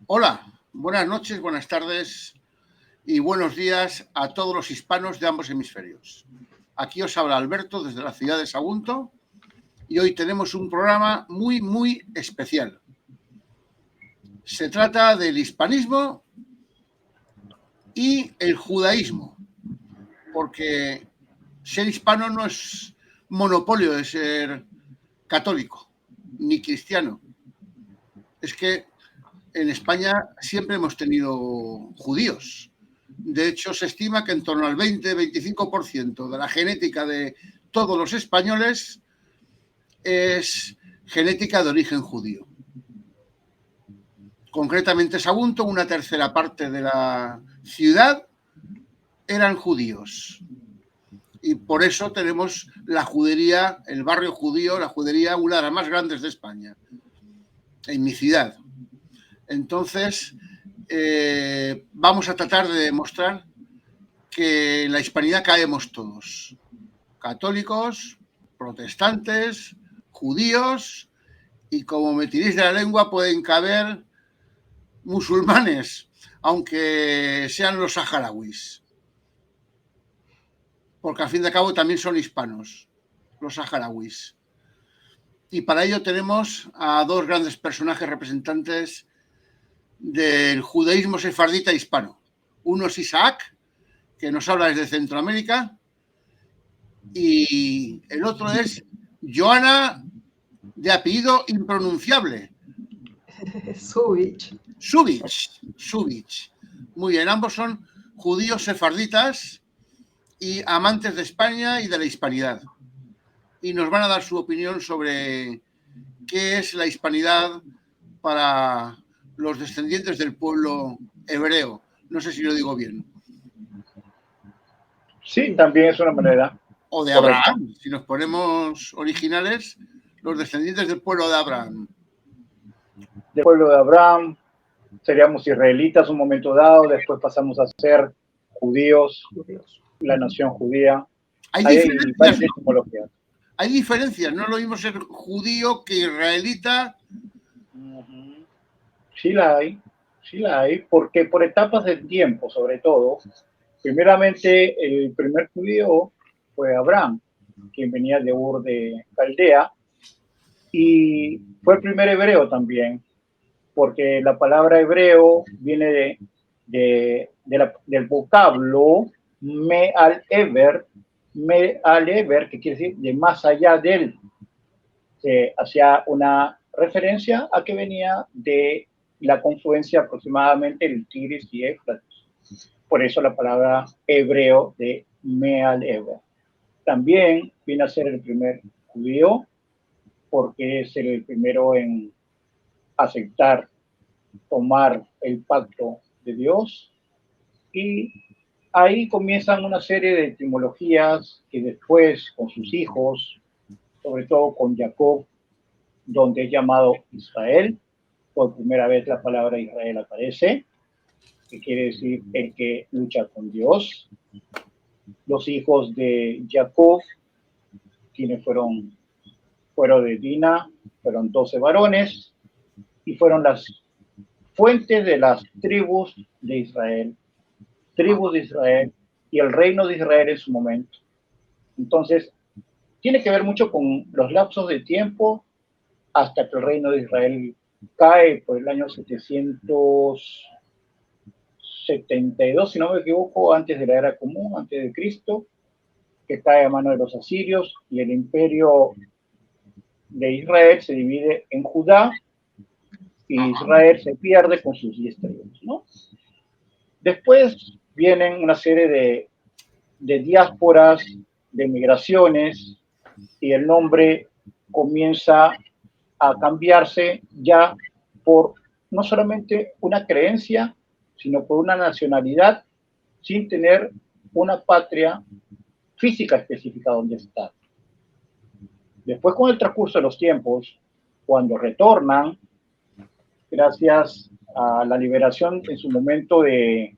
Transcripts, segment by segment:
Hola, buenas noches, buenas tardes y buenos días a todos los hispanos de ambos hemisferios. Aquí os habla Alberto desde la ciudad de Sagunto y hoy tenemos un programa muy especial. Se trata del hispanismo y el judaísmo, porque ser hispano no es monopolio de ser católico ni cristiano. Es que en España siempre hemos tenido judíos. De hecho, se estima que en torno al 20-25% de la genética de todos los españoles es genética de origen judío. Concretamente, Sagunto, una tercera parte de la ciudad eran judíos. Y por eso tenemos la judería, el barrio judío, la judería, una de las más grandes de España, en mi ciudad. Entonces, vamos a tratar de demostrar que en la hispanidad caemos todos. Católicos, protestantes, judíos y, como me tiréis de la lengua, pueden caber musulmanes, aunque sean los saharauis. Porque al fin y al cabo también son hispanos, los saharauis. Y para ello tenemos a dos grandes personajes representantes del judaísmo sefardita hispano. Uno es Isaac, que nos habla desde Centroamérica, y el otro es Joana, de apellido impronunciable. Subich. Muy bien, ambos son judíos sefarditas y amantes de España y de la hispanidad. Y nos van a dar su opinión sobre qué es la hispanidad para los descendientes del pueblo hebreo. No sé si lo digo bien. Sí, también es una manera. O de correcta. Abraham, si nos ponemos originales, los descendientes del pueblo de Abraham. Del pueblo de Abraham, seríamos israelitas un momento dado, después pasamos a ser judíos, la nación judía. Hay diferencias, ¿no? Hay diferencias, no es lo mismo ser judío que israelita. Sí la hay, porque por etapas del tiempo, sobre todo. Primeramente, el primer judío fue Abraham, quien venía de Ur de Caldea, y fue el primer hebreo también, porque la palabra hebreo viene del vocablo me-al-ever, que quiere decir de más allá del, hacia una referencia a que venía de la confluencia aproximadamente del Tigris y Éufrates. Por eso la palabra hebreo de me-al-ever. También viene a ser el primer judío, porque es el primero en aceptar, tomar el pacto de Dios, y ahí comienzan una serie de etimologías que después con sus hijos, sobre todo con Jacob, donde es llamado Israel, por primera vez la palabra Israel aparece, que quiere decir el que lucha con Dios. Los hijos de Jacob, quienes fueron de Dina, fueron 12 varones y fueron las fuentes de las tribus de Israel y el reino de Israel en su momento. Entonces, tiene que ver mucho con los lapsos de tiempo hasta que el reino de Israel cae por el año 772, si no me equivoco, antes de la era común, antes de Cristo, que cae a mano de los asirios, y el imperio de Israel se divide en Judá, y Israel se pierde con sus 10 tribus, ¿no? Después vienen una serie de diásporas, de migraciones, y el nombre comienza a cambiarse ya por no solamente una creencia, sino por una nacionalidad, sin tener una patria física específica donde estar. Después, con el transcurso de los tiempos, cuando retornan, gracias a la liberación en su momento de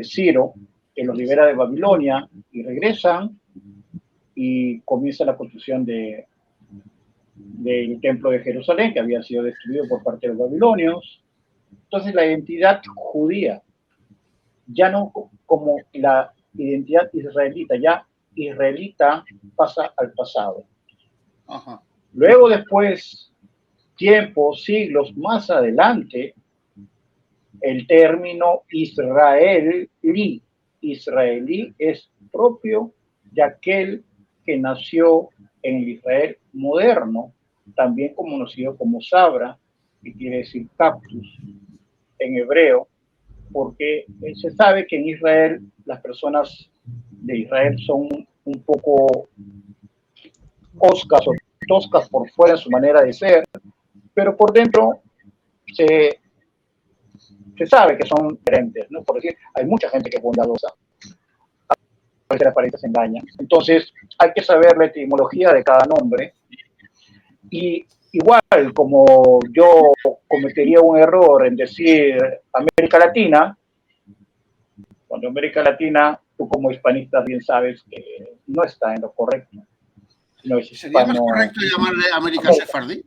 Ciro, que los libera de Babilonia, y regresan y comienza la construcción del templo de Jerusalén, que había sido destruido por parte de los babilonios. Entonces la identidad judía, ya no como la identidad israelita, ya israelita pasa al pasado. Ajá. Luego después, tiempos, siglos más adelante, el término israelí es propio de aquel que nació en el Israel moderno, también conocido como Sabra, que quiere decir cactus en hebreo, porque se sabe que en Israel las personas de Israel son un poco oscas o toscas por fuera en su manera de ser, pero por dentro se sabe que son diferentes, ¿no? Por decir, hay mucha gente que es bondadosa, a veces las apariencias engañan. Entonces, hay que saber la etimología de cada nombre y igual como yo cometería un error en decir América Latina, cuando América Latina, tú como hispanista bien sabes que no está en lo correcto. No es ¿Sería más hispano, correcto llamarle América Sefardí?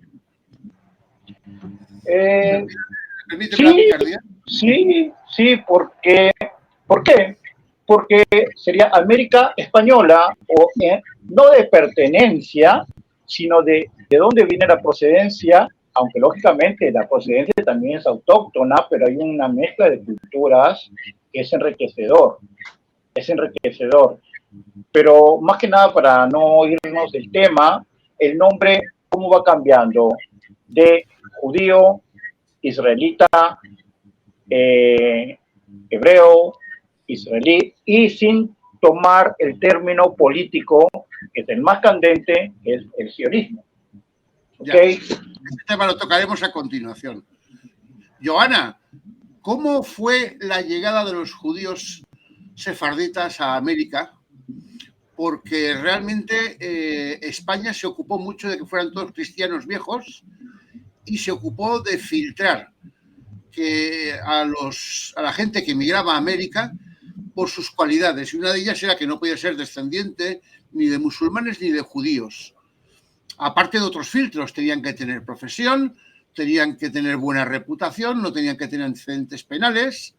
Permíteme la picardía. Sí, porque, ¿por qué? Porque sería América Española, o no de pertenencia, sino de dónde viene la procedencia, aunque lógicamente la procedencia también es autóctona, pero hay una mezcla de culturas que es enriquecedor, Pero más que nada, para no irnos del tema, el nombre, ¿cómo va cambiando? De judío, israelita, hebreo, israelí, y sin tomar el término político, que es el más candente, que es el sionismo. ¿Okay? Este tema lo tocaremos a continuación. Joana, ¿cómo fue la llegada de los judíos sefarditas a América? Porque realmente España se ocupó mucho de que fueran todos cristianos viejos y se ocupó de filtrar a la gente que emigraba a América por sus cualidades, y una de ellas era que no podía ser descendiente ni de musulmanes ni de judíos. Aparte de otros filtros, tenían que tener profesión, tenían que tener buena reputación, no tenían que tener antecedentes penales,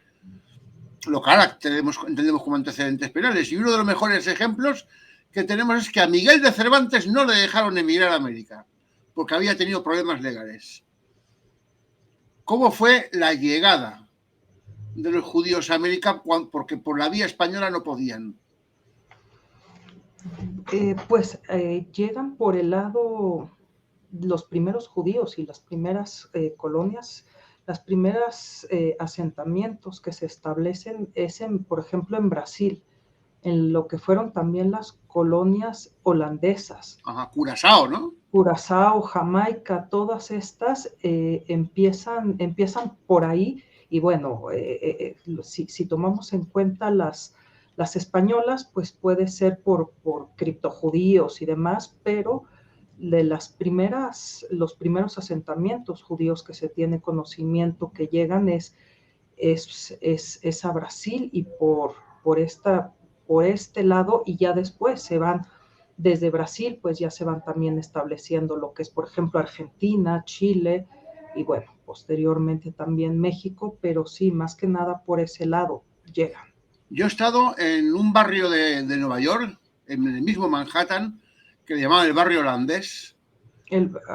lo que ahora entendemos como antecedentes penales. Y uno de los mejores ejemplos que tenemos es que a Miguel de Cervantes no le dejaron emigrar a América, porque había tenido problemas legales. ¿Cómo fue la llegada de los judíos a América? Porque por la vía española no podían. Llegan por el lado los primeros judíos y las primeras colonias, las primeras asentamientos que se establecen es, por ejemplo, en Brasil, en lo que fueron también las colonias holandesas. Ajá, Curazao, ¿no? Curazao, Jamaica, todas estas empiezan por ahí, y bueno, si tomamos en cuenta las españolas, pues puede ser por criptojudíos y demás, pero de los primeros asentamientos judíos que se tiene conocimiento que llegan es a Brasil y por este lado, y ya después se van desde Brasil, pues ya se van también estableciendo lo que es, por ejemplo, Argentina, Chile, y bueno, posteriormente también México, pero sí, más que nada por ese lado llegan. Yo he estado en un barrio de Nueva York, en el mismo Manhattan, que le llamaban el barrio holandés.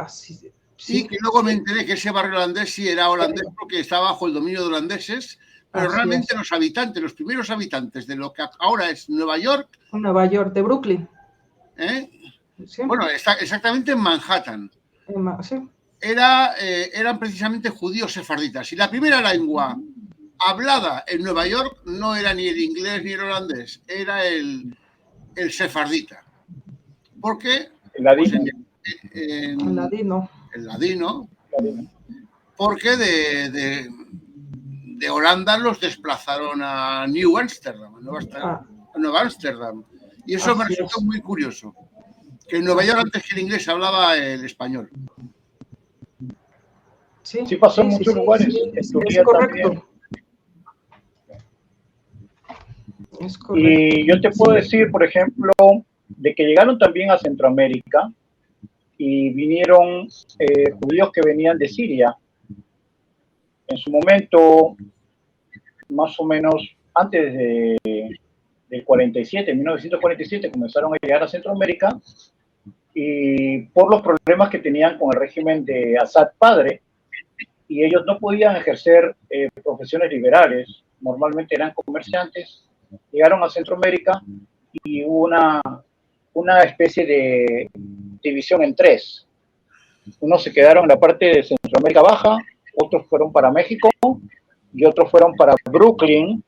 Sí, y que luego me enteré que ese barrio holandés sí era holandés porque estaba bajo el dominio de holandeses, pero así realmente los primeros habitantes de lo que ahora es Nueva York. Nueva York, de Brooklyn. Sí. Bueno, está exactamente en Manhattan. Sí. Eran precisamente judíos sefarditas. Y la primera lengua hablada en Nueva York no era ni el inglés ni el holandés, era el sefardita. Porque el ladino. El ladino. Porque de Holanda los desplazaron a New Amsterdam, a Nueva Amsterdam. Y eso me resultó muy curioso. Que en Nueva York, antes que el inglés, hablaba el español. Sí pasó en muchos lugares. Es correcto. Es correcto. Y yo te puedo decir, por ejemplo, de que llegaron también a Centroamérica y vinieron judíos que venían de Siria. En su momento, más o menos antes del 47, en 1947, comenzaron a llegar a Centroamérica y por los problemas que tenían con el régimen de Assad padre, y ellos no podían ejercer profesiones liberales, normalmente eran comerciantes, llegaron a Centroamérica y hubo una especie de división en tres. Unos se quedaron en la parte de Centroamérica Baja, otros fueron para México y otros fueron para Brooklyn,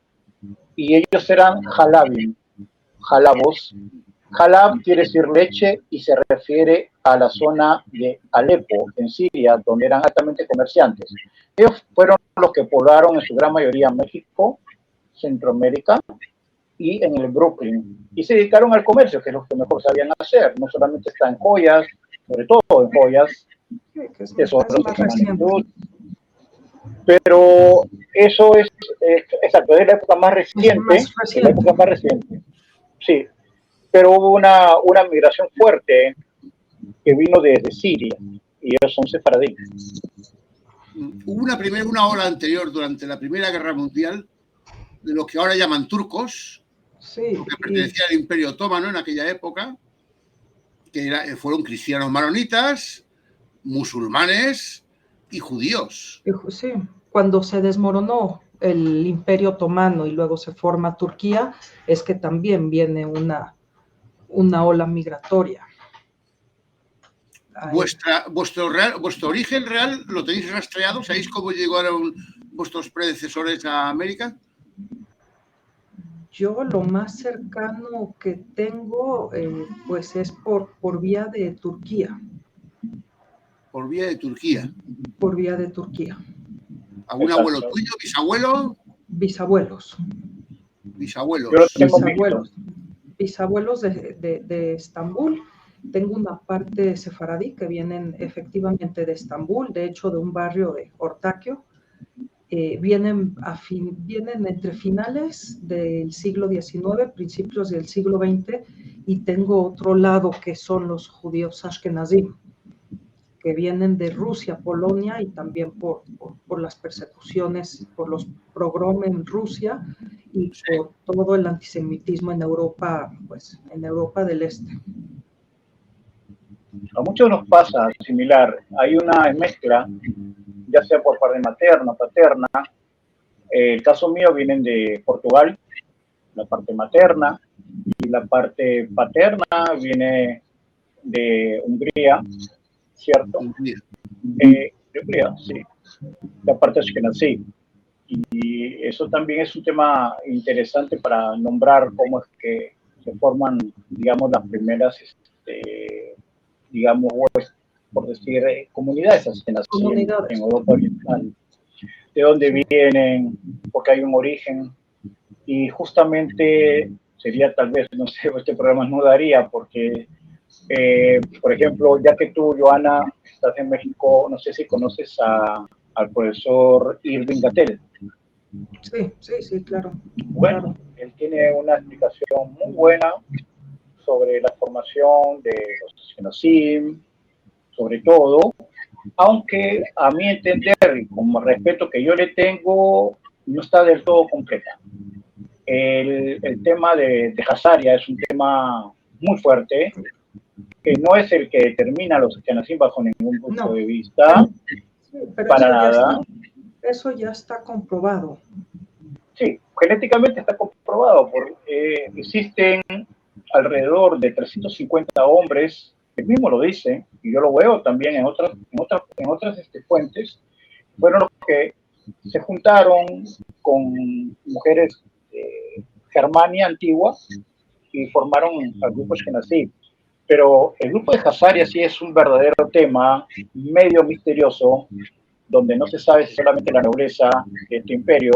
y ellos eran jalabos. Jalab quiere decir leche y se refiere a la zona de Alepo, en Siria, donde eran altamente comerciantes. Ellos fueron los que poblaron en su gran mayoría México, Centroamérica y en el Brooklyn. Y se dedicaron al comercio, que es lo que mejor sabían hacer. No solamente está en joyas, sobre todo en joyas, tesoros de magnitud. Pero eso es, exacto, es la época más reciente. La época más reciente. Sí. Pero hubo una migración fuerte que vino desde Siria, y ellos son sefaradíes. Hubo una ola anterior, durante la Primera Guerra Mundial, de lo que ahora llaman turcos, sí, que pertenecía al Imperio Otomano en aquella época, que fueron cristianos maronitas, musulmanes y judíos. Sí, cuando se desmoronó el Imperio Otomano y luego se forma Turquía, es que también viene una ola migratoria. ¿Vuestro origen real lo tenéis rastreado? ¿Sabéis cómo llegaron vuestros predecesores a América? Yo lo más cercano que tengo, pues es por vía de Turquía. Por vía de Turquía. Por vía de Turquía. ¿Algún abuelo tuyo, bisabuelo? Bisabuelos. Bisabuelos. Bisabuelos de Estambul. Tengo una parte sefaradí que vienen efectivamente de Estambul, de hecho de un barrio de Ortaquio. Vienen entre finales del siglo XIX, principios del siglo XX, y tengo otro lado que son los judíos ashkenazim, que vienen de Rusia, Polonia, y también por las persecuciones, por los pogroms en Rusia y por todo el antisemitismo en Europa, pues en Europa del Este. A muchos nos pasa similar, hay una mezcla, ya sea por parte materna, paterna. El caso mío vienen de Portugal, la parte materna, y la parte paterna viene de Hungría, ¿cierto? De Hungría, sí. La parte ashkenazí. Y eso también es un tema interesante para nombrar cómo es que se forman, digamos, las primeras, digamos, por decir, comunidades ashkenazí en Europa Oriental. De dónde vienen, porque hay un origen, y justamente sería tal vez, no sé, este programa no daría, porque, por ejemplo, ya que tú, Joana, estás en México, no sé si conoces al profesor Irving Gatell. Sí, claro. Bueno, claro. Él tiene una explicación muy buena sobre la formación de los ashkenazim, sobre todo, aunque a mi entender, y como respeto que yo le tengo, no está del todo completa. El tema de Hazaria es un tema muy fuerte, que no es el que determina a los ashkenazim bajo ningún punto de vista, pero para nada. Eso ya está comprobado. Sí, genéticamente está comprobado. Existen alrededor de 350 hombres, él mismo lo dice, y yo lo veo también en otras fuentes, fueron los que se juntaron con mujeres de Germania antigua y formaron al grupo ashkenazí. Pero el grupo de Hazaria sí es un verdadero tema medio misterioso, donde no se sabe si solamente la nobleza de este imperio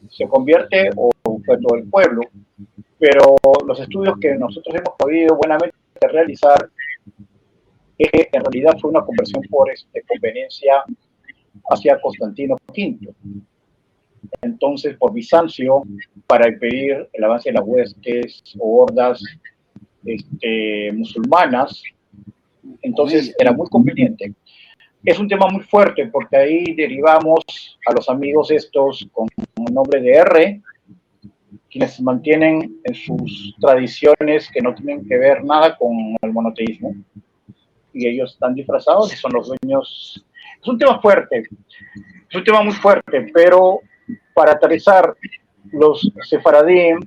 se convierte o fue todo el pueblo. Pero los estudios que nosotros hemos podido buenamente realizar es que en realidad fue una conversión por conveniencia hacia Constantino V. Entonces, por Bizancio, para impedir el avance de las huestes o hordas musulmanas, entonces era muy conveniente. es un tema muy fuerte porque ahí derivamos a los amigos estos con el nombre de R, quienes mantienen en sus tradiciones que no tienen que ver nada con el monoteísmo, y ellos están disfrazados y son los dueños. Es un tema fuerte, es un tema muy fuerte, pero para aterrizar, los sefaradíes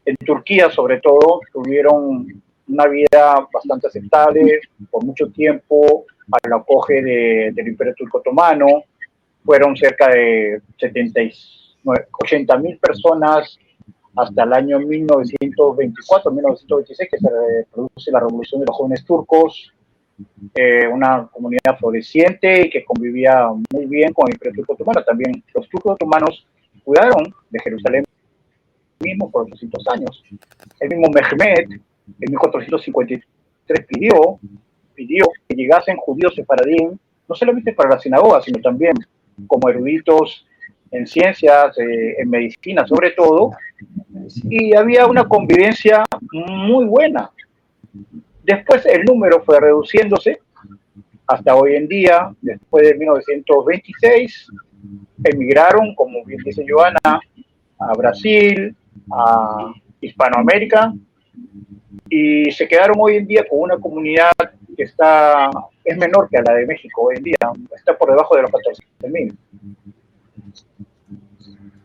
en Turquía sobre todo tuvieron una vida bastante aceptable por mucho tiempo al auge del Imperio Turco Otomano. Fueron cerca de 80.000 personas hasta el año 1924-1926, que se produce la Revolución de los Jóvenes Turcos, una comunidad floreciente y que convivía muy bien con el Imperio Turco Otomano. También los turcos otomanos cuidaron de Jerusalén mismo por 800 años. El mismo Mehmed, en 1453, pidió que llegasen judíos sefaradíes, no solamente para la sinagoga, sino también como eruditos en ciencias, en medicina sobre todo, y había una convivencia muy buena. Después el número fue reduciéndose hasta hoy en día. Después de 1926 emigraron, como bien dice Joana, a Brasil, a Hispanoamérica, y se quedaron hoy en día con una comunidad que es menor que la de México hoy en día, está por debajo de los 14.000.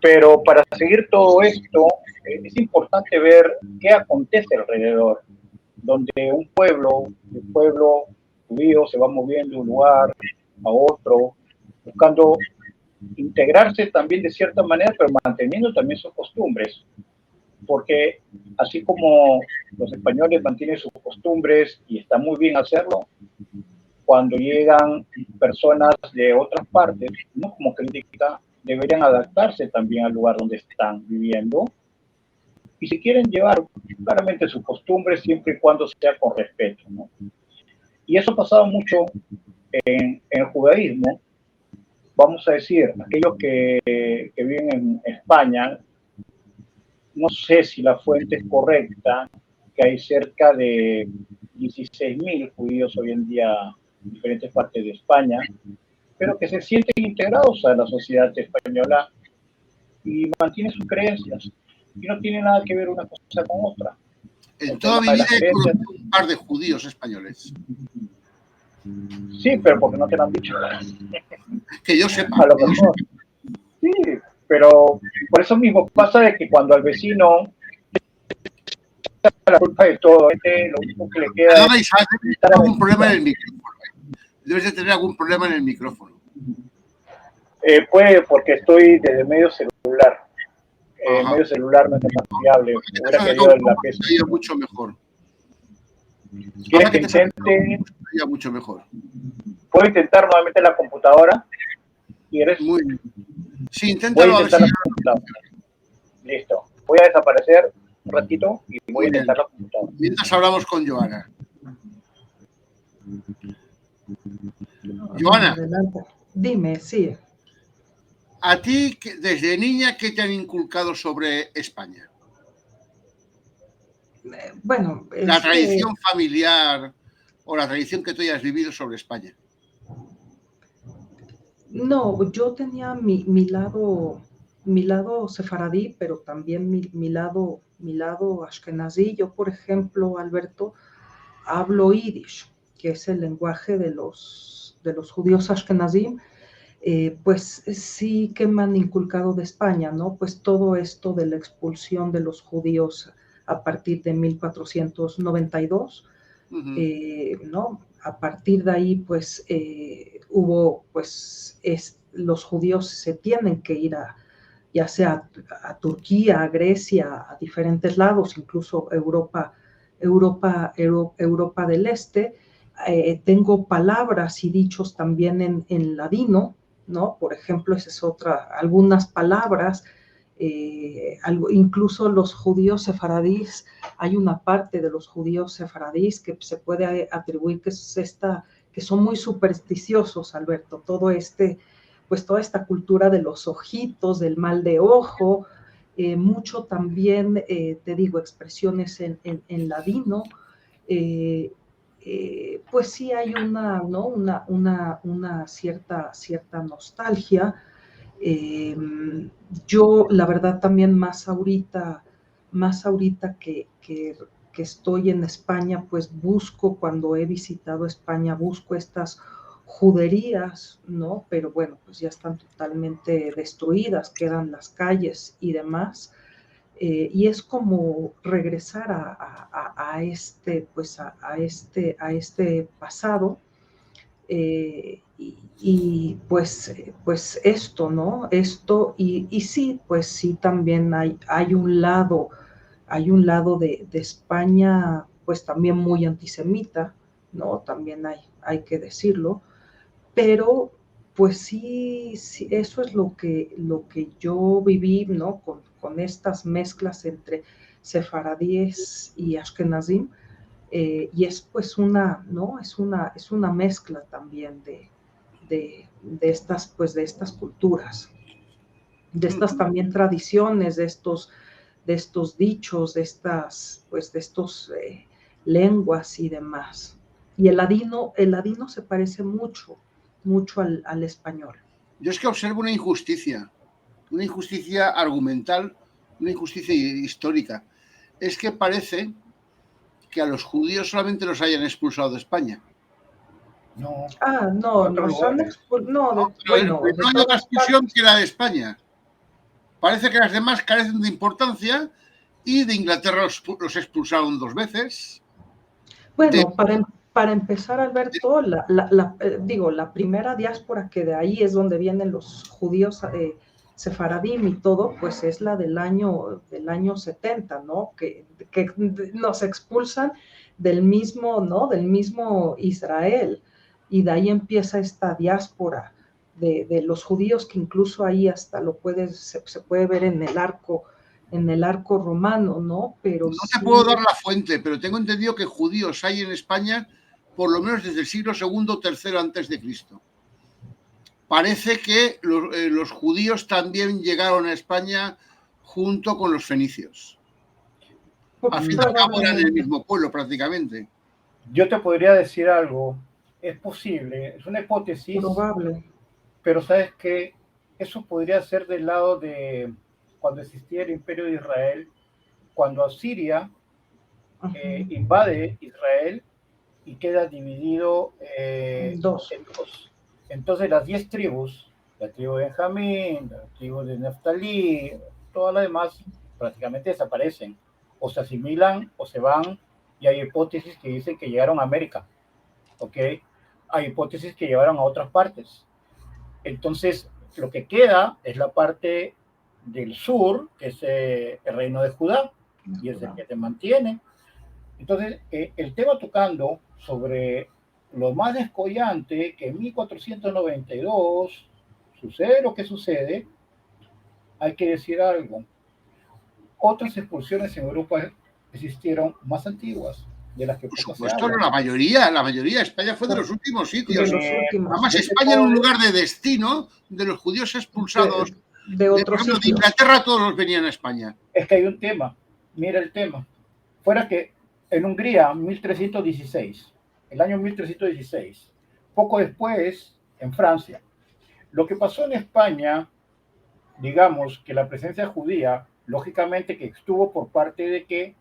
Pero para seguir todo esto, es importante ver qué acontece alrededor, donde un pueblo judío se va moviendo de un lugar a otro, buscando integrarse también de cierta manera, pero manteniendo también sus costumbres. Porque así como los españoles mantienen sus costumbres, y está muy bien hacerlo, cuando llegan personas de otras partes, no como crítica, deberían adaptarse también al lugar donde están viviendo, y si quieren llevar claramente sus costumbres siempre y cuando sea con respeto, ¿no? Y eso ha pasado mucho en el judaísmo. Vamos a decir, aquellos que viven en España, no sé si la fuente es correcta, que hay cerca de 16.000 judíos hoy en día en diferentes partes de España, pero que se sienten integrados a la sociedad española y mantienen sus creencias. Y no tiene nada que ver una cosa con otra. En toda mi vida he conocido un par de judíos españoles. Sí, pero porque no te lo han dicho. Que yo sepa. A lo mejor. Sí, pero por eso mismo pasa de que cuando al vecino la culpa de todo, lo único que le queda Perdona, Isaac, ¿tienes algún problema en el micrófono? Debes de tener algún problema en el micrófono. Puede, porque estoy desde medio celular. Medio celular no es tan fiable. Hubiera querido la PC. Sería mucho mejor. ¿Quieres que intente? Sería mucho mejor. ¿Puedo intentar nuevamente la computadora? ¿Quieres? Muy bien. Sí, inténtalo. Voy a intentar la computadora. Listo. Voy a desaparecer un ratito y voy a intentar la computadora. Mientras hablamos con Joana. Joana. Adelante. Dime, sí. ¿A ti, desde niña, qué te han inculcado sobre España? Bueno, la tradición familiar o la tradición que tú hayas vivido sobre España. No, yo tenía mi lado sefaradí, pero también mi lado ashkenazí. Yo, por ejemplo, Alberto, hablo yiddish, que es el lenguaje de los judíos ashkenazim. Pues sí que me han inculcado de España, ¿no? Pues todo esto de la expulsión de los judíos a partir de 1492, ¿no? A partir de ahí, pues, hubo, pues, los judíos se tienen que ir ya sea a Turquía, a Grecia, a diferentes lados, incluso Europa del Este. Tengo palabras y dichos también en ladino, ¿no? Por ejemplo, esa es otra, algunas palabras, incluso los judíos sefaradíes, hay una parte de los judíos sefaradíes que se puede atribuir que son muy supersticiosos, Alberto, pues toda esta cultura de los ojitos, del mal de ojo, mucho también, te digo, expresiones en ladino, pues sí hay una, ¿no? una cierta nostalgia. Yo, la verdad, también más ahorita que estoy en España, pues cuando he visitado España, busco estas juderías, ¿no? Pero bueno, pues ya están totalmente destruidas, quedan las calles y demás. Y es como regresar a este pasado, y pues esto, ¿no? Esto, y sí, pues sí, también hay un lado de España, pues también muy antisemita, ¿no? También hay que decirlo, pero pues sí, sí, eso es lo que yo viví, ¿no? Con estas mezclas entre sefaradíes y ashkenazim, y es pues ¿no? Es una mezcla también de estas culturas, de estas también tradiciones, de estos dichos, de estos lenguas y demás. Y el ladino se parece mucho al español. Yo es que observo una injusticia argumental, una injusticia histórica. Es que parece que a los judíos solamente los hayan expulsado de España. No. No, nos han expulsado. Bueno, no hay otra expulsión que la de España. Parece que las demás carecen de importancia y de Inglaterra los expulsaron 2 veces. Bueno, para empezar, Alberto, la primera diáspora, que de ahí es donde vienen los judíos sefaradim y todo, pues es la del año 70, ¿no? Que nos expulsan del mismo, ¿no? Del mismo Israel. Y de ahí empieza esta diáspora de los judíos, que incluso ahí hasta se puede ver en el arco romano, ¿no? Pero no sí, te puedo dar la fuente, pero tengo entendido que judíos hay en España por lo menos desde el siglo II o III antes de Cristo. Parece que los judíos también llegaron a España junto con los fenicios. Al fin y al cabo eran el mismo pueblo prácticamente. Yo te podría decir algo, es posible, es una hipótesis, probable, pero sabes que eso podría ser del lado de cuando existía el Imperio de Israel, cuando Asiria invade Israel y queda dividido en dos. Entonces las 10 tribus, la tribu de Benjamín, la tribu de Neftalí, todas las demás prácticamente desaparecen, o se asimilan o se van, y hay hipótesis que dicen que llegaron a América, ¿ok? Hay hipótesis que llegaron a otras partes. Entonces lo que queda es la parte del sur, que es el reino de Judá, y es el que te mantiene. Entonces, el tema tocando sobre lo más descollante, que en 1492 sucede lo que sucede, hay que decir algo. Otras expulsiones en Europa existieron más antiguas, de las que por supuesto, la mayoría. España fue de los últimos sitios. Además, España era un lugar de destino de los judíos expulsados. De otros sitios. De Inglaterra todos los venían a España. Es que hay un tema, mira el tema. Fuera que en Hungría, 1316, el año 1316, poco después en Francia. Lo que pasó en España, digamos que la presencia judía, lógicamente que estuvo por parte de que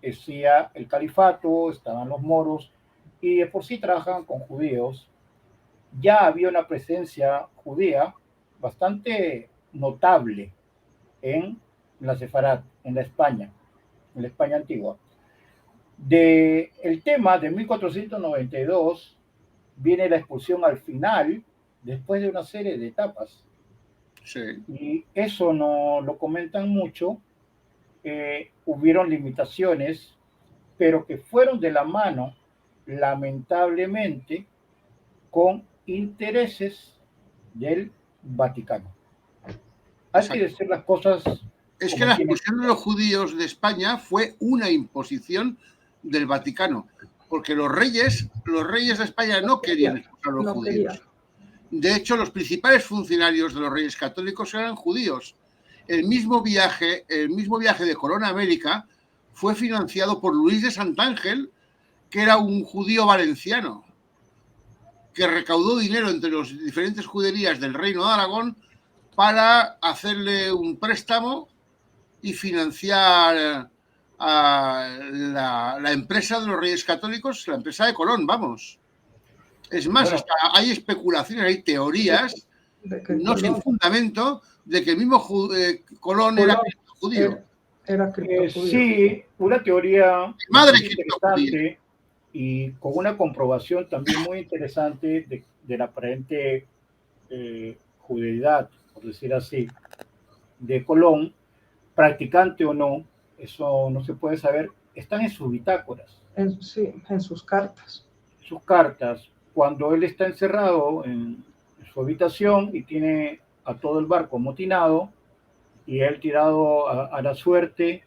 decía el califato, estaban los moros, y de por sí trabajaban con judíos, ya había una presencia judía bastante notable en la Sefarad, en la España antigua. El tema de 1492 viene la expulsión al final, después de una serie de etapas. Sí. Y eso no lo comentan mucho. Hubieron limitaciones, pero que fueron de la mano, lamentablemente, con intereses del Vaticano. Hay que decir las cosas. Es que la expulsión de los judíos de España fue una imposición del Vaticano, porque los reyes de España no querían expulsar a los judíos. De hecho, los principales funcionarios de los reyes católicos eran judíos. El mismo viaje de Colón a América fue financiado por Luis de Santángel, que era un judío valenciano, que recaudó dinero entre las diferentes juderías del Reino de Aragón para hacerle un préstamo y financiar a la empresa de los Reyes Católicos, la empresa de Colón, vamos. Es más, Bueno, hasta hay especulaciones, hay teorías, de que no sin Colón, fundamento, de que el mismo Colón era Colón judío. era criptojudío. sí, una teoría Madre bastante criptojudía. interesante y con una comprobación también muy interesante de la aparente judeidad, por decir así, de Colón, practicante o no, eso no se puede saber, están en sus bitácoras, Sí, en sus cartas. sus cartas, cuando él está encerrado en su habitación y tiene a todo el barco amotinado y él tirado a la suerte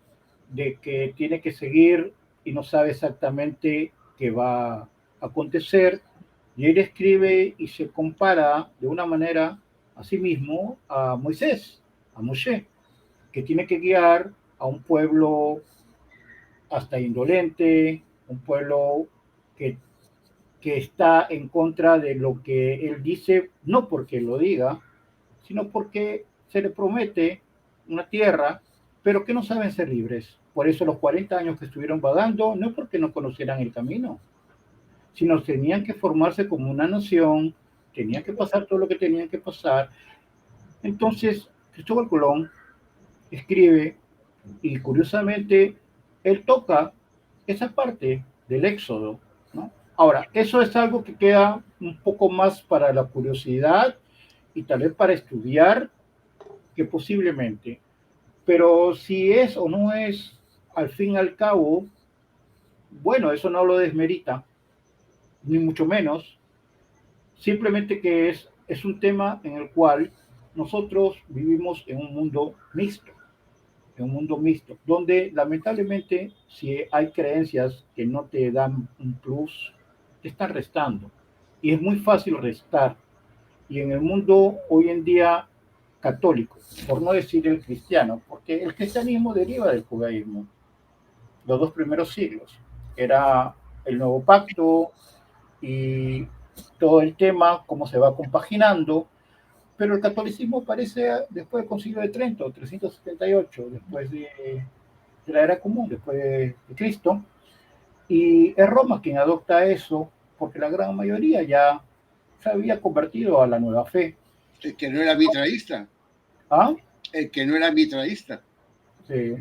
de que tiene que seguir y no sabe exactamente qué va a acontecer, y él escribe y se compara de una manera a sí mismo a Moisés, a Moshe, que tiene que guiar a un pueblo hasta indolente, un pueblo que, que está en contra de lo que él dice, no porque lo diga, sino porque se le promete una tierra, pero que no saben ser libres. Por eso los 40 años que estuvieron vagando, no porque no conocieran el camino, sino tenían que formarse como una nación, tenían que pasar todo lo que tenían que pasar. Entonces, Cristóbal Colón escribe y curiosamente él toca esa parte del éxodo, ¿no? Ahora, eso es algo que queda un poco más para la curiosidad y tal vez para estudiar que posiblemente. Pero si es o no es, al fin y al cabo, bueno, eso no lo desmerita, ni mucho menos, simplemente que es un tema en el cual nosotros vivimos en un mundo mixto, donde lamentablemente si hay creencias que no te dan un plus, te están restando. Y es muy fácil restar. Y en el mundo hoy en día católico, por no decir el cristiano, porque el cristianismo deriva del judaísmo, los dos primeros siglos. Era el nuevo pacto y todo el tema, cómo se va compaginando, pero el catolicismo aparece después del Concilio de Trento, 378, después de la era común, después de Cristo, y es Roma quien adopta eso, porque la gran mayoría ya se había convertido a la nueva fe. El que no era mitraísta. ¿Ah? El que no era mitraísta. Sí.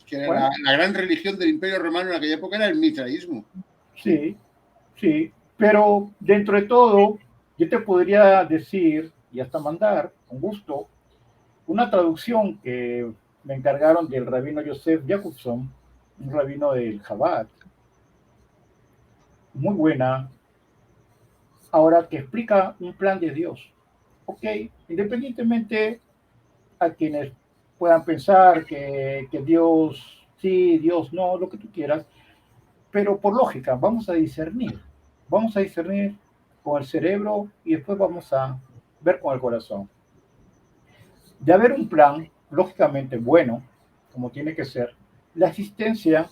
Que era Bueno, la gran religión del Imperio Romano en aquella época era el mitraísmo. sí, sí, pero dentro de todo, yo te podría decir y hasta mandar, con gusto, una traducción que me encargaron del rabino Joseph Jacobson, un rabino del Chabad, muy buena, ahora que explica un plan de Dios. Ok, independientemente a quienes puedan pensar que Dios sí, Dios no, lo que tú quieras, pero por lógica, vamos a discernir con el cerebro y después vamos a ver con el corazón. De haber un plan, lógicamente bueno, como tiene que ser, la existencia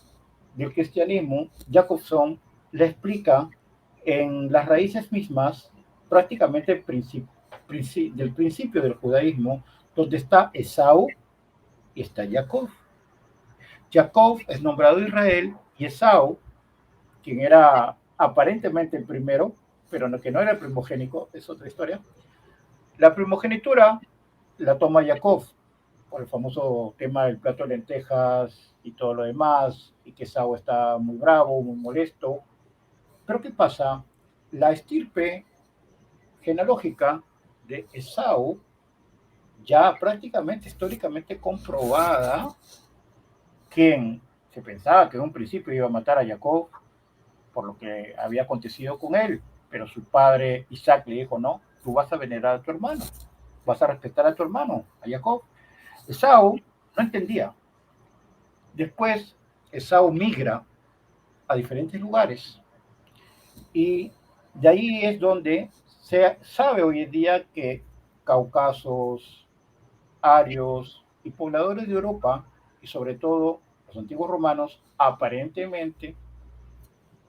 del cristianismo, Jacobson la explica en las raíces mismas, prácticamente del principio del judaísmo, donde está Esaú y está Jacob. Jacob es nombrado Israel y Esaú, quien era aparentemente el primero, pero que no era el primogénico, es otra historia. La primogenitura la toma Jacob por el famoso tema del plato de lentejas y todo lo demás, y que Esaú está muy bravo, muy molesto. Pero ¿qué pasa? La estirpe genealógica de Esaú, ya prácticamente históricamente comprobada, quien se pensaba que en un principio iba a matar a Jacob por lo que había acontecido con él, pero su padre Isaac le dijo, no, tú vas a venerar a tu hermano, vas a respetar a tu hermano, a Jacob. Esaú no entendía. Después, Esaú migra a diferentes lugares y de ahí es donde se sabe hoy en día que caucasos, arios y pobladores de Europa, y sobre todo los antiguos romanos, aparentemente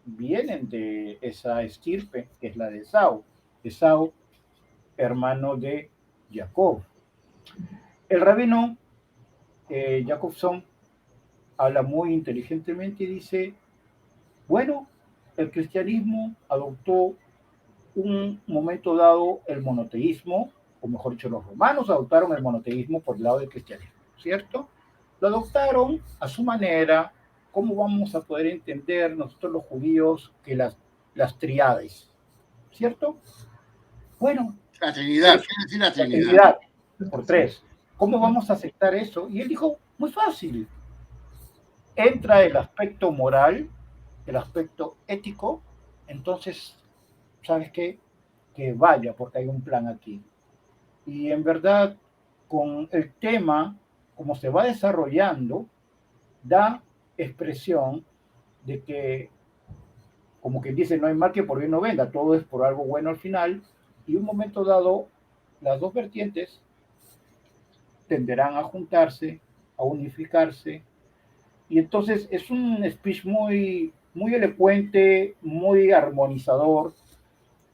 vienen de esa estirpe, que es la de Esau. Esau, hermano de Jacob. El rabino Jacobson habla muy inteligentemente y dice, bueno, el cristianismo adoptó un momento dado el monoteísmo, o mejor dicho, los romanos adoptaron el monoteísmo por el lado del cristianismo, ¿cierto? Lo adoptaron a su manera. ¿Cómo vamos a poder entender nosotros los judíos que las triades, ¿cierto? Bueno, La Trinidad, quiere decir la la Trinidad. Trinidad por tres. ¿Cómo vamos a aceptar eso? Y él dijo, muy fácil. Entra el aspecto moral, el aspecto ético, entonces, ¿sabes qué? Que vaya, porque hay un plan aquí. Y en verdad, con el tema, como se va desarrollando, da expresión de que, como quien dice, no hay mal que por bien no venga, todo es por algo bueno al final, y un momento dado, las dos vertientes tenderán a juntarse, a unificarse, y entonces es un speech muy, muy elocuente, muy armonizador.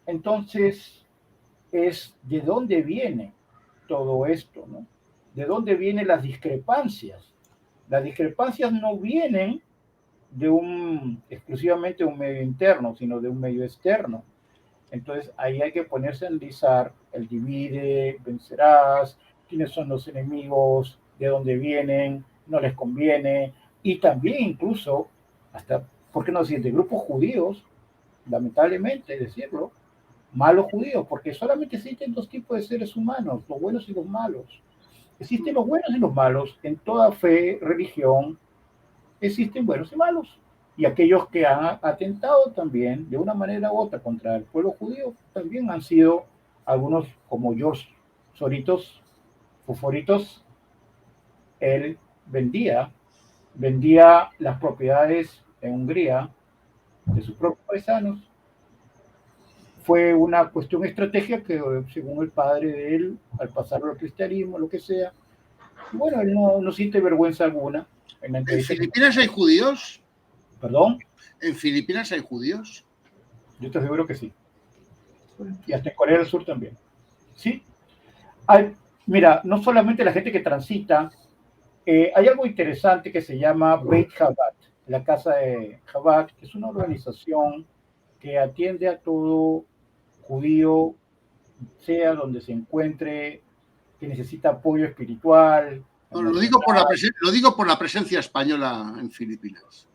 Entonces, es de dónde viene todo esto, ¿no? ¿De dónde vienen las discrepancias? Las discrepancias no vienen exclusivamente de un medio interno, sino de un medio externo. Entonces ahí hay que ponerse a analizar el divide, vencerás, quiénes son los enemigos, de dónde vienen, no les conviene, y también incluso, hasta, ¿por qué no decir, de grupos judíos, lamentablemente decirlo, malos judíos, porque solamente existen dos tipos de seres humanos, los buenos y los malos. Existen los buenos y los malos, en toda fe, religión, existen buenos y malos. Y aquellos que han atentado también, de una manera u otra, contra el pueblo judío, también han sido algunos como George Soritos, Fosforitos. Él vendía las propiedades en Hungría de sus propios paisanos. Fue una cuestión estratégica que, según el padre de él, al pasarlo al cristianismo, lo que sea, bueno, él no siente vergüenza alguna. ¿En Filipinas hay judíos? ¿Perdón? ¿En Filipinas hay judíos? Yo te aseguro que sí. Y hasta en Corea del Sur también. ¿Sí? Hay, mira, no solamente la gente que transita, hay algo interesante que se llama Beit Chabad, la casa de Chabad, que es una organización que atiende a todo judío, sea donde se encuentre, que necesita apoyo espiritual. No, lo digo por la presencia española en Filipinas.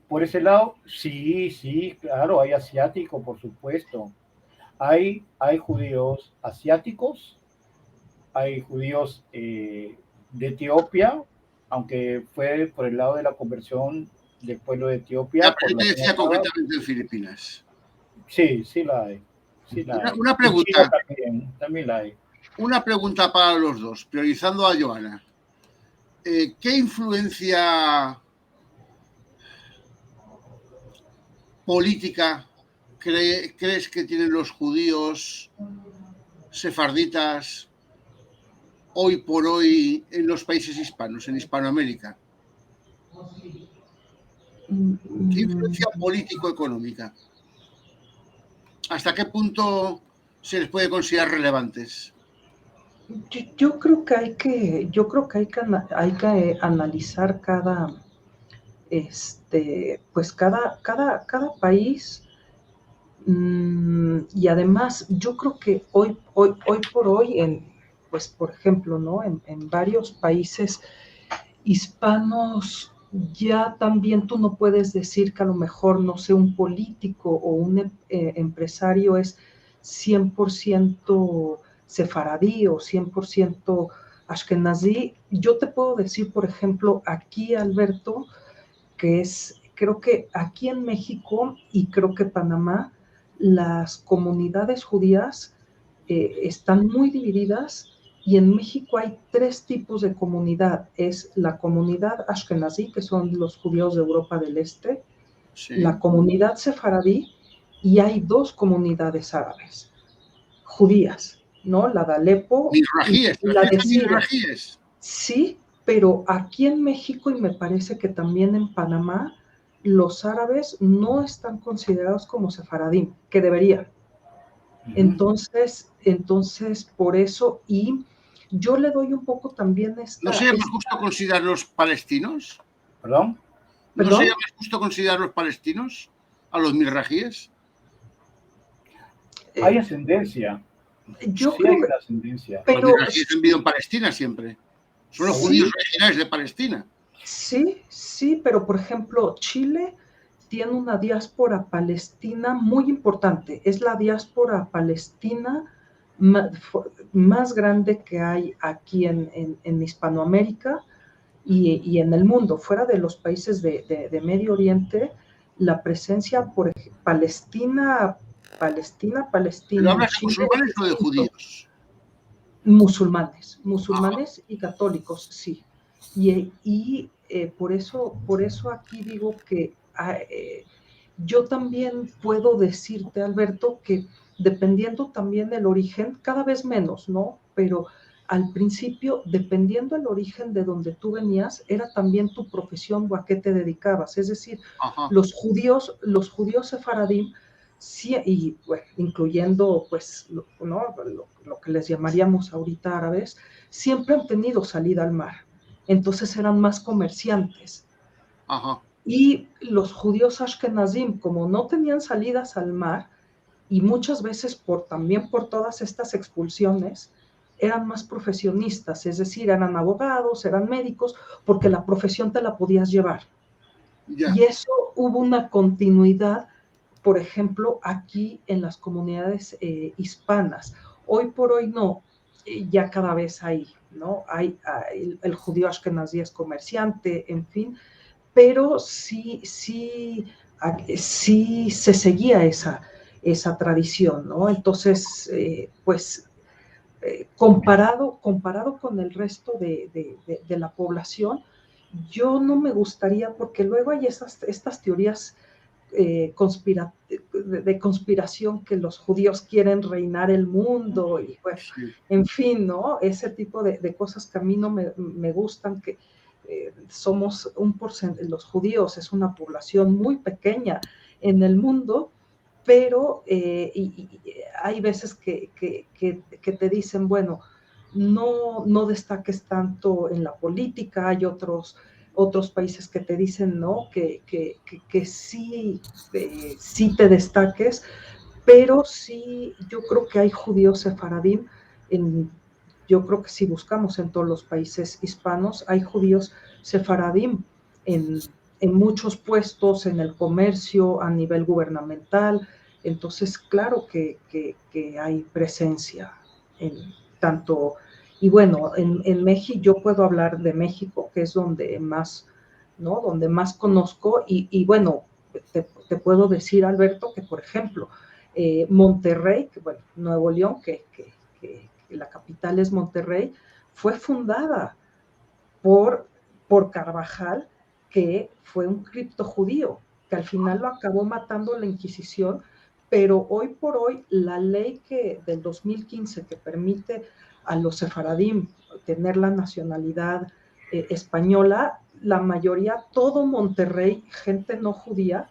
Por ese lado, sí, claro, hay asiáticos, por supuesto. Hay judíos asiáticos, hay judíos de Etiopía, aunque fue por el lado de la conversión del pueblo de Etiopía. Pero yo decía concretamente en Filipinas. Sí la hay. Una pregunta. También la hay. Una pregunta para los dos, priorizando a Joana. ¿Qué influencia política crees que tienen los judíos sefarditas hoy por hoy en los países hispanos, en Hispanoamérica? ¿Qué influencia político-económica? ¿Hasta qué punto se les puede considerar relevantes? Yo creo que hay que analizar cada país, y además yo creo que hoy por hoy pues por ejemplo, ¿no? En varios países hispanos ya también tú no puedes decir que a lo mejor, no sé, un político o un empresario es 100% sefaradí o 100% ashkenazí. Yo te puedo decir, por ejemplo, aquí, Alberto, creo que aquí en México y creo que Panamá, las comunidades judías están muy divididas, y en México hay tres tipos de comunidad. Es la comunidad ashkenazí, que son los judíos de Europa del Este, sí, la comunidad sefaradí, y hay dos comunidades árabes, judías, ¿no? La de Alepo y la de Siria. Sí, pero aquí en México, y me parece que también en Panamá, los árabes no están considerados como sefaradín, que deberían. Entonces, por eso, y yo le doy un poco también ¿No sería más justo considerar los palestinos? ¿Perdón? ¿No sería más justo considerar los palestinos a los mirrajíes? Hay ascendencia. Yo sí creo hay una ascendencia. Los mirrajíes han vivido en Palestina siempre. Son los Sí. judíos originarios de Palestina. Sí, sí, pero por ejemplo, Chile tiene una diáspora palestina muy importante. Es la diáspora palestina más grande que hay aquí en Hispanoamérica y en el mundo. Fuera de los países de Medio Oriente, la presencia por Palestina ¿Pero hablas de Chile musulmanes es o de distinto. judíos? Musulmanes y católicos, sí. Y por eso aquí digo que yo también puedo decirte, Alberto, que dependiendo también del origen, cada vez menos, ¿no? Pero al principio, dependiendo del origen de donde tú venías, era también tu profesión o a qué te dedicabas. Es decir, Ajá. los judíos sefaradín, sí, y bueno, incluyendo pues ¿no? lo que les llamaríamos ahorita árabes, siempre han tenido salida al mar. Entonces eran más comerciantes. Ajá. Y los judíos ashkenazim, como no tenían salidas al mar, y muchas veces también por todas estas expulsiones, eran más profesionistas, es decir, eran abogados, eran médicos, porque la profesión te la podías llevar. Ya. Y eso hubo una continuidad, por ejemplo, aquí en las comunidades hispanas. Hoy por hoy no, ya cada vez hay, ¿no? Hay el judío ashkenazí es comerciante, en fin, pero sí se seguía esa tradición, ¿no? Entonces, pues, comparado con el resto de la población, yo no me gustaría, porque luego hay estas teorías de conspiración que los judíos quieren reinar el mundo y bueno, Sí. en fin, ¿no? Ese tipo de cosas que a mí no me gustan, que somos los judíos es una población muy pequeña en el mundo, pero y hay veces que te dicen, bueno, no destaques tanto en la política, hay otros países que te dicen, ¿no? Que sí, sí te destaques, pero sí, yo creo que hay judíos sefaradín, yo creo que si buscamos en todos los países hispanos, hay judíos sefaradín en muchos puestos, en el comercio, a nivel gubernamental, entonces claro que hay presencia en tanto, y bueno, en México, yo puedo hablar de México, que es donde más, ¿no? Donde más conozco, y bueno, te puedo decir, Alberto, que por ejemplo, Monterrey, que bueno, Nuevo León, que la capital es Monterrey, fue fundada por Carvajal, que fue un criptojudío, que al final lo acabó matando la Inquisición, pero hoy por hoy la ley del 2015 que permite a los sefaradim tener la nacionalidad española, la mayoría, todo Monterrey, gente no judía,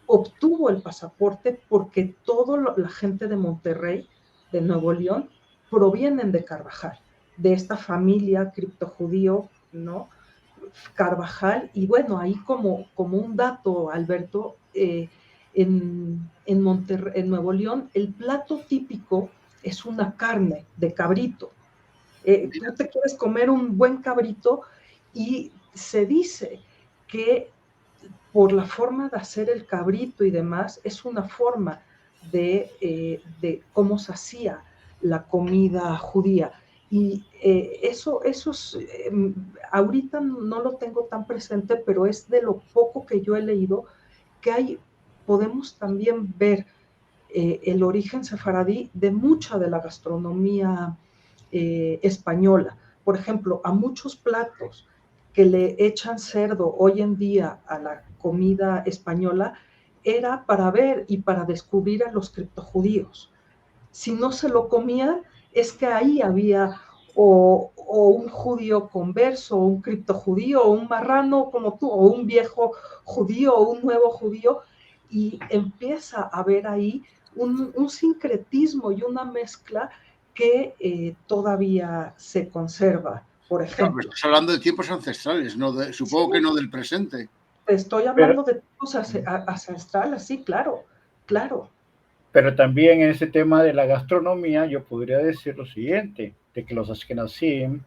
obtuvo el pasaporte porque toda la gente de Monterrey, de Nuevo León, provienen de Carvajal, de esta familia criptojudío, ¿no? Carvajal, y bueno, ahí como un dato, Alberto, en Nuevo León, el plato típico es una carne de cabrito. Tú te quieres comer un buen cabrito y se dice que por la forma de hacer el cabrito y demás, es una forma de cómo se hacía la comida judía. Y eso es, ahorita no lo tengo tan presente, pero es de lo poco que yo he leído, que podemos también ver el origen sefaradí de mucha de la gastronomía española. Por ejemplo, a muchos platos que le echan cerdo hoy en día a la comida española era para ver y para descubrir a los criptojudíos. Si no se lo comían, es que ahí había o o un judío converso, o un criptojudío, o un marrano como tú, o un viejo judío, o un nuevo judío, y empieza a haber ahí un sincretismo y una mezcla que todavía se conserva, por Claro, pero ejemplo. estás hablando de tiempos ancestrales, supongo Sí, que no del presente. te estoy Pero, hablando de tipos ancestrales, sí, claro, claro. pero también en ese tema de la gastronomía, yo podría decir lo siguiente, de que los Ashkenazim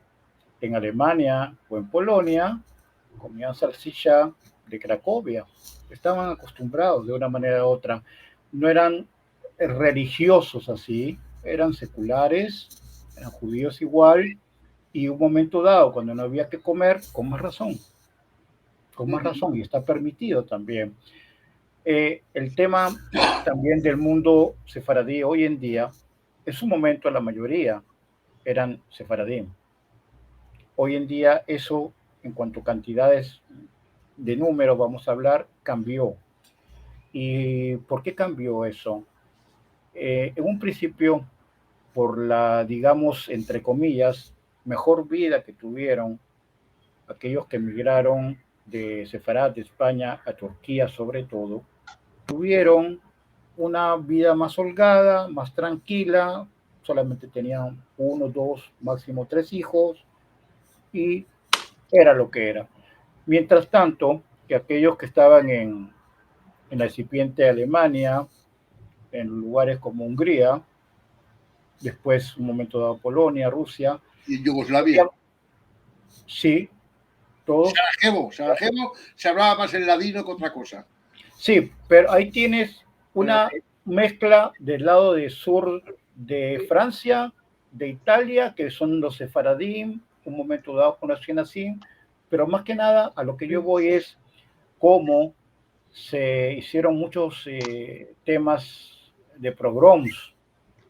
en Alemania o en Polonia comían salchicha de Cracovia. Estaban acostumbrados de una manera u otra. No eran religiosos así, eran seculares, eran judíos igual, y un momento dado, cuando no había que comer, con más razón, y está permitido también. El tema también del mundo sefaradí hoy en día, en su momento la mayoría eran sefaradí. Hoy en día eso, en cuanto a cantidades de números, vamos a hablar, cambió. ¿Y por qué cambió eso? En un principio, por la, digamos, entre comillas, mejor vida que tuvieron aquellos que emigraron de Sefarad, de España, a Turquía sobre todo, tuvieron una vida más holgada, más tranquila, solamente tenían uno, dos, máximo tres hijos, y era lo que era. Mientras tanto, que aquellos que estaban en la incipiente Alemania, en lugares como Hungría, después un momento dado Polonia, Rusia, Y en Yugoslavia. sí, todos, Sarajevo se hablaba más en ladino que otra cosa. sí, pero ahí tienes una mezcla del lado de sur de Francia, de Italia, que son los sefaradim, un momento dado con Ashkenazim, pero más que nada a lo que yo voy es cómo se hicieron muchos temas de pogroms,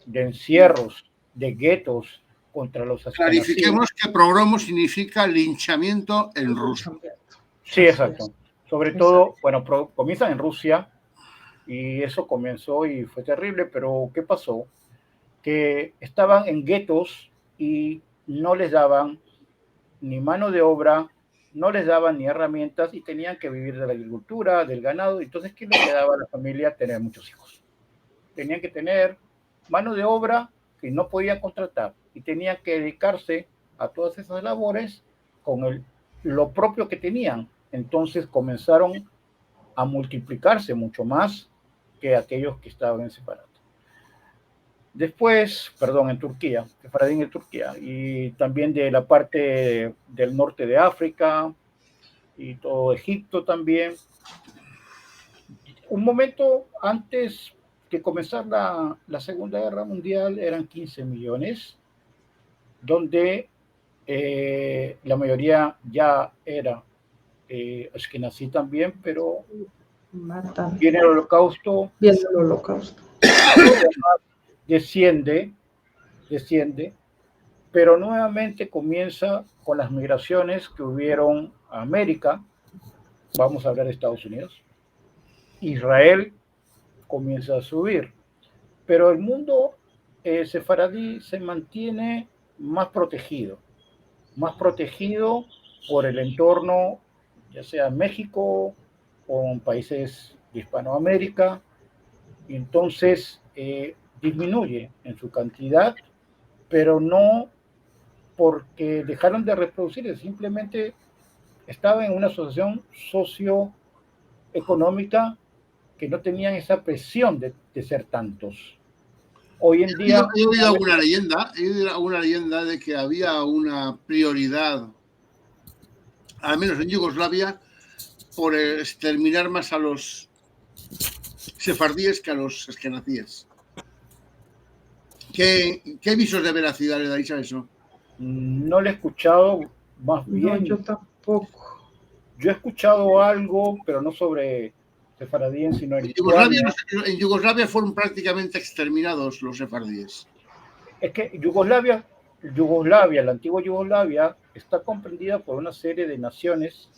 de encierros, de guetos contra los Ashkenazim. Clarifiquemos que progromo significa linchamiento en ruso. Sí, exacto. Sobre todo, bueno, comienzan en Rusia y eso comenzó y fue terrible, pero ¿qué pasó? Que estaban en guetos y no les daban ni mano de obra, no les daban ni herramientas y tenían que vivir de la agricultura, del ganado. Entonces, ¿qué le quedaba a la familia? Tener muchos hijos. Tenían que tener mano de obra que no podían contratar y tenían que dedicarse a todas esas labores con lo propio que tenían. Entonces comenzaron a multiplicarse mucho más que aquellos que estaban separados. Después, perdón, en Turquía, Sefaradín en Turquía, y también de la parte del norte de África y todo Egipto también. Un momento antes que comenzar la Segunda Guerra Mundial eran 15 millones, donde la mayoría ya era ashkenazí también, pero Matan. viene el holocausto, Viene el holocausto. desciende, pero nuevamente comienza con las migraciones que hubieron a América, vamos a hablar de Estados Unidos, Israel comienza a subir, pero el mundo sefaradí se mantiene más protegido por el entorno, ya sea México o en países de Hispanoamérica, y entonces disminuye en su cantidad, pero no porque dejaron de reproducirse, simplemente estaba en una asociación socioeconómica que no tenían esa presión de ser tantos. Hoy en día... He oído alguna leyenda de que había una prioridad, al menos en Yugoslavia, por exterminar más a los sefardíes que a los askenazíes. ¿Qué visos de veracidad le dais a eso? No lo he escuchado, más bien... No, yo tampoco. Yo he escuchado algo, pero no sobre sefaradíes, sino en Lituania. En Yugoslavia fueron prácticamente exterminados los sefardíes. Es que Yugoslavia, la antigua Yugoslavia, está comprendida por una serie de naciones.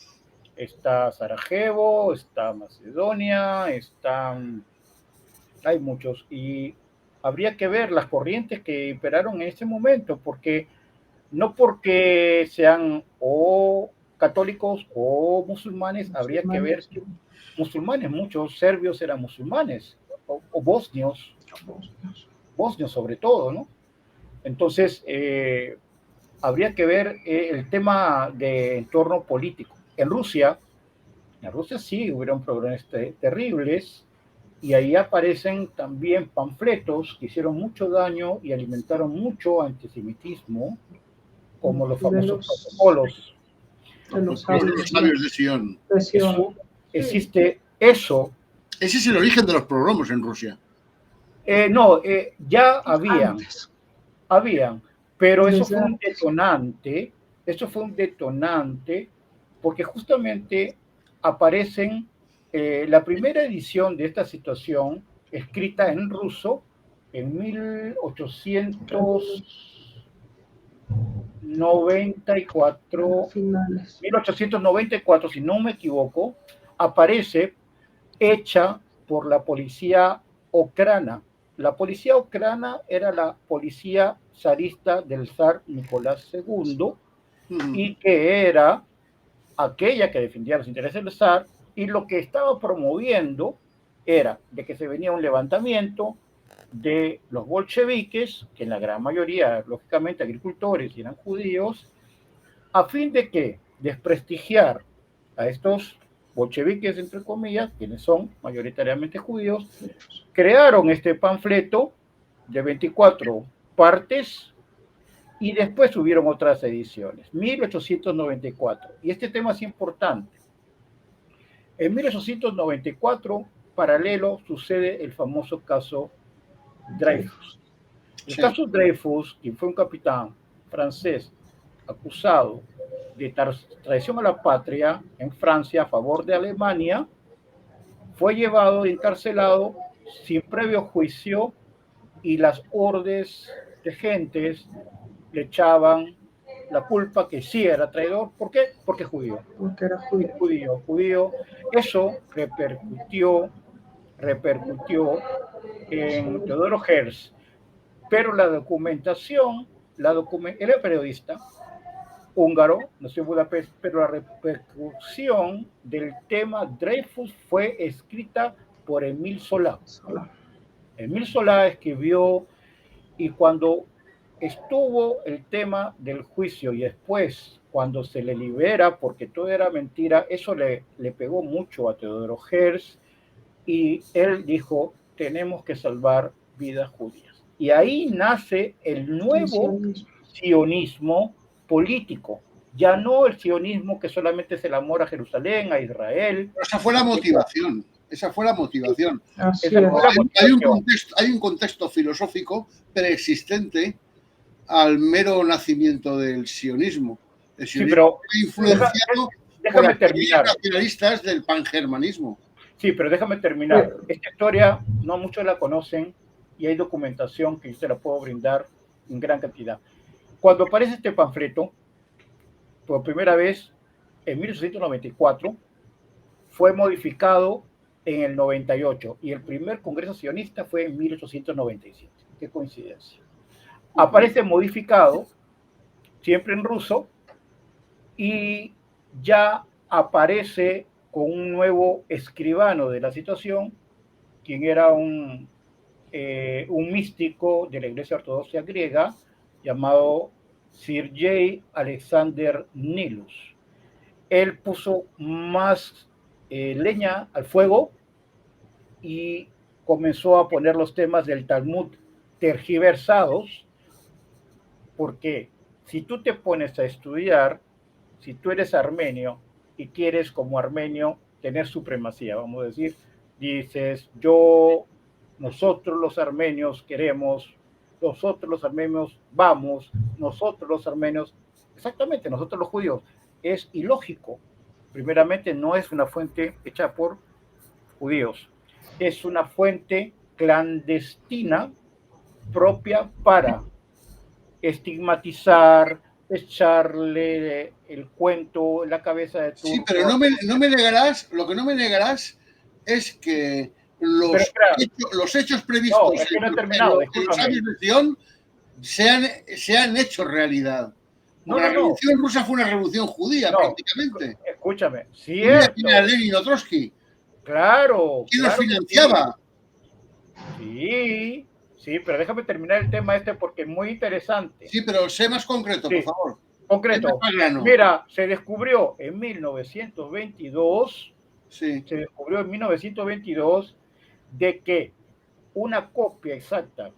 Está Sarajevo, está Macedonia, hay muchos. Y habría que ver las corrientes que imperaron en ese momento, porque no porque sean o católicos o musulmanes, habría que ver que musulmanes, muchos serbios eran musulmanes, o bosnios sobre todo, ¿no? Entonces, habría que ver el tema de entorno político. En Rusia sí hubieron problemas terribles, y ahí aparecen también panfletos que hicieron mucho daño y alimentaron mucho antisemitismo, como los famosos protocolos. Los sabios de Sion. Existe eso. Ese es el origen de los pogromos en Rusia. No, ya habían, pero eso fue un detonante, porque justamente aparecen la primera edición de esta situación, escrita en ruso, en 1894, si no me equivoco, aparece hecha por la policía ucrana. La policía ucrana era la policía zarista del zar Nicolás II, y que era aquella que defendía los intereses del zar, y lo que estaba promoviendo era de que se venía un levantamiento de los bolcheviques, que en la gran mayoría, lógicamente, agricultores y eran judíos, a fin de que desprestigiar a estos bolcheviques, entre comillas, quienes son mayoritariamente judíos, crearon este panfleto de 24 partes, y después hubieron otras ediciones, 1894. Y este tema es importante. En 1894, paralelo, sucede el famoso caso Dreyfus. El caso Dreyfus, quien fue un capitán francés acusado de traición a la patria en Francia a favor de Alemania, fue llevado y encarcelado sin previo juicio, y las hordes de gentes le echaban la culpa que sí era traidor. ¿Por qué? Porque judío. Porque era judío. Eso repercutió en Teodoro Herzl. Pero la documentación, él era periodista húngaro, nació en Budapest, pero la repercusión del tema Dreyfus fue escrita por Émile Zola. Émile Zola escribió, y cuando estuvo el tema del juicio y después cuando se le libera porque todo era mentira, eso le pegó mucho a Teodoro Herzl, y él dijo: tenemos que salvar vidas judías. Y ahí nace el nuevo sionismo político, ya no el sionismo que solamente es el amor a Jerusalén, a Israel. Esa fue la motivación. Hay un contexto filosófico preexistente al mero nacimiento del sionismo. El sionismo fue influenciado por las teorías nacionalistas del pangermanismo. Sí, pero déjame terminar. Esta historia no muchos la conocen, y hay documentación que yo se la puedo brindar en gran cantidad. Cuando aparece este panfleto, por primera vez en 1894, fue modificado en el 98, y el primer congreso sionista fue en 1897. Qué coincidencia. Aparece modificado, siempre en ruso, y ya aparece con un nuevo escribano de la situación, quien era un místico de la Iglesia Ortodoxa griega llamado Sergei Alexander Nilus. Él puso más leña al fuego y comenzó a poner los temas del Talmud tergiversados, porque si tú te pones a estudiar, si tú eres armenio y quieres como armenio tener supremacía, vamos a decir, dices: nosotros los armenios queremos, nosotros los armenios vamos, nosotros los armenios, exactamente, nosotros los judíos. Es ilógico. Primeramente, no es una fuente hecha por judíos, es una fuente clandestina propia para estigmatizar, echarle el cuento en la cabeza de tu... Sí, pero no me negarás, lo que no me negarás es que los hechos previstos en los sabios de Sion se han hecho realidad. No, La no, no. revolución rusa fue una revolución judía, No, prácticamente. escúchame. Judía Cierto. tenía a Lenin o Trotsky. Claro. ¿Quién los Claro que financiaba? sí. Sí, pero déjame terminar el tema este porque es muy interesante. Sí, pero sé más concreto, por Sí, favor. concreto. Sé más grano. Mira, se descubrió en 1922, Sí. se descubrió en 1922 de que una copia exacta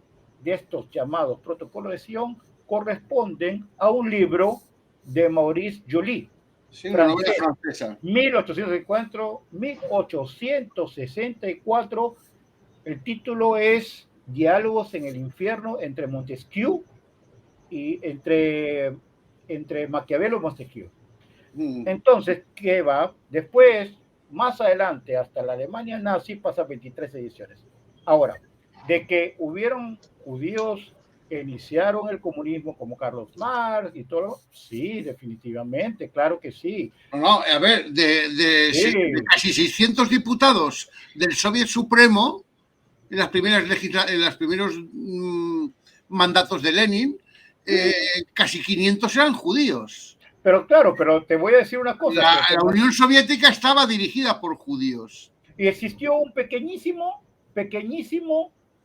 de estos llamados protocolos de Sion corresponden a un libro de Maurice Joly, Sí, una novela francés, francesa. 1864. El título es Diálogos en el infierno entre Montesquieu y entre Maquiavelo y Montesquieu. Entonces, ¿qué va? Después, más adelante, hasta la Alemania nazi, pasa 23 ediciones. Ahora, de que hubieron judíos que iniciaron el comunismo como Carlos Marx y todo, sí, definitivamente, claro que sí. No, a ver, de casi 600 diputados del Soviet Supremo, en los primeros mandatos de Lenin, casi 500 eran judíos. Pero claro, pero te voy a decir una cosa. La Unión Soviética estaba dirigida por judíos. Y existió un pequeñísimo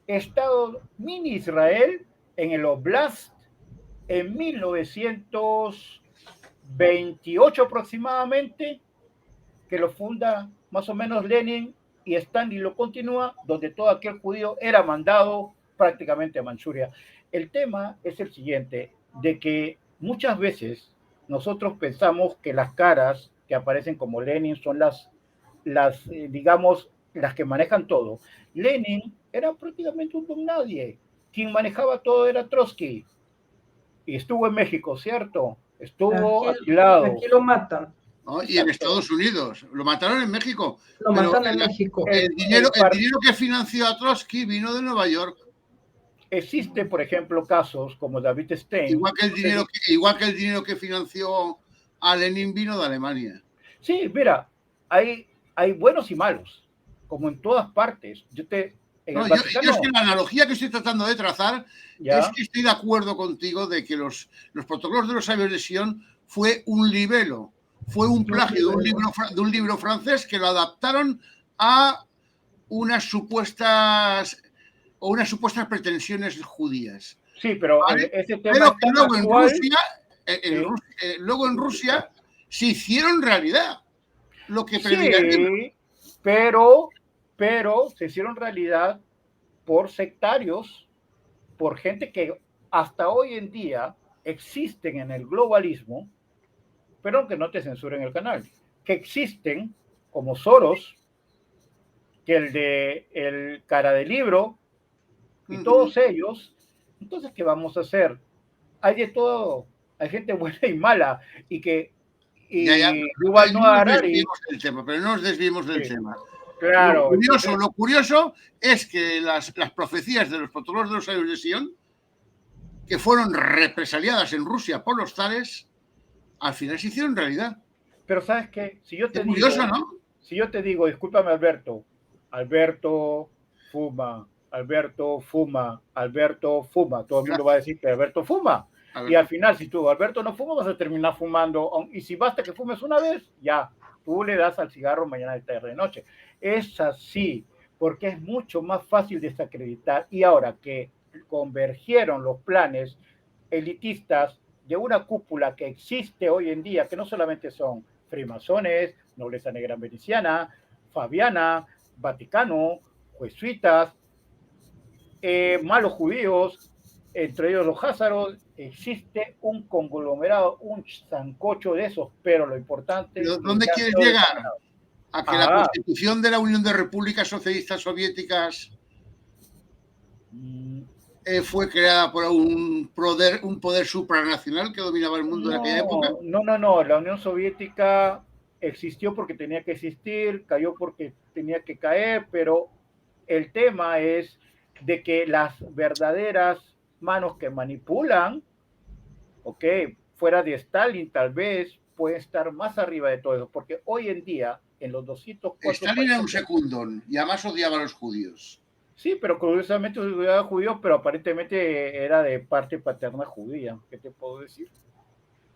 estado mini Israel en el Oblast en 1928 aproximadamente, que lo funda más o menos Lenin y Stalin lo continúa, donde todo aquel judío era mandado prácticamente a Manchuria. El tema es el siguiente, de que muchas veces nosotros pensamos que las caras que aparecen como Lenin son digamos, las que manejan todo. Lenin era prácticamente un don nadie. Quien manejaba todo era Trotsky. Y estuvo en México, ¿cierto? Estuvo alquilado. Aquí lo matan. ¿No? Y en Estados Unidos. Lo mataron en México. Lo matan en México. El dinero que financió a Trotsky vino de Nueva York. Existen, por ejemplo, casos como David Stein. Igual que el dinero que financió a Lenin vino de Alemania. Sí, mira, hay buenos y malos, como en todas partes. Yo es que la analogía que estoy tratando de trazar es que estoy de acuerdo contigo de que los protocolos de los sabios de Sion fue un libelo, fue un plagio de un libro francés que lo adaptaron a unas supuestas pretensiones judías. Sí, pero ¿vale? ese tema que luego en Rusia se hicieron realidad lo que preveían. Sí, pero se hicieron realidad por sectarios, por gente que hasta hoy en día existen en el globalismo, pero que no te censuren el canal, que existen como Soros, que el cara de libro, y todos ellos. Entonces, ¿qué vamos a hacer? Hay de todo, hay gente buena y mala, y que Yuval Noah Harari. Pero no nos desviemos del tema. Claro. Lo curioso es que las profecías de los protocolos de los sabios de Sion, que fueron represaliadas en Rusia por los zares, al final se hicieron realidad. Pero ¿sabes qué? Si yo te curioso, ¿no? Si yo te digo, discúlpame, Alberto fuma, todo el mundo va a decir que Alberto fuma. Y al final, si tú, Alberto, no fuma, vas a terminar fumando. Y si basta que fumes una vez, ya, tú le das al cigarro mañana, de tarde, de noche. Es así, porque es mucho más fácil desacreditar. Y ahora que convergieron los planes elitistas de una cúpula que existe hoy en día, que no solamente son frimasones, nobleza negra veneciana, fabiana, Vaticano, jesuitas, malos judíos, entre ellos los házaros, existe un conglomerado, un sancocho de esos, pero lo importante... ¿Dónde quieres llegar? A que la Constitución de la Unión de Repúblicas Socialistas Soviéticas fue creada por un poder supranacional que dominaba el mundo en aquella época. No, la Unión Soviética existió porque tenía que existir, cayó porque tenía que caer, pero el tema es de que las verdaderas manos que manipulan, fuera de Stalin tal vez, pueden estar más arriba de todo eso, porque hoy en día, en los 204 Stalin era un secundón y además odiaba a los judíos. Sí, pero curiosamente odiaba a judíos, pero aparentemente era de parte paterna judía. ¿Qué te puedo decir?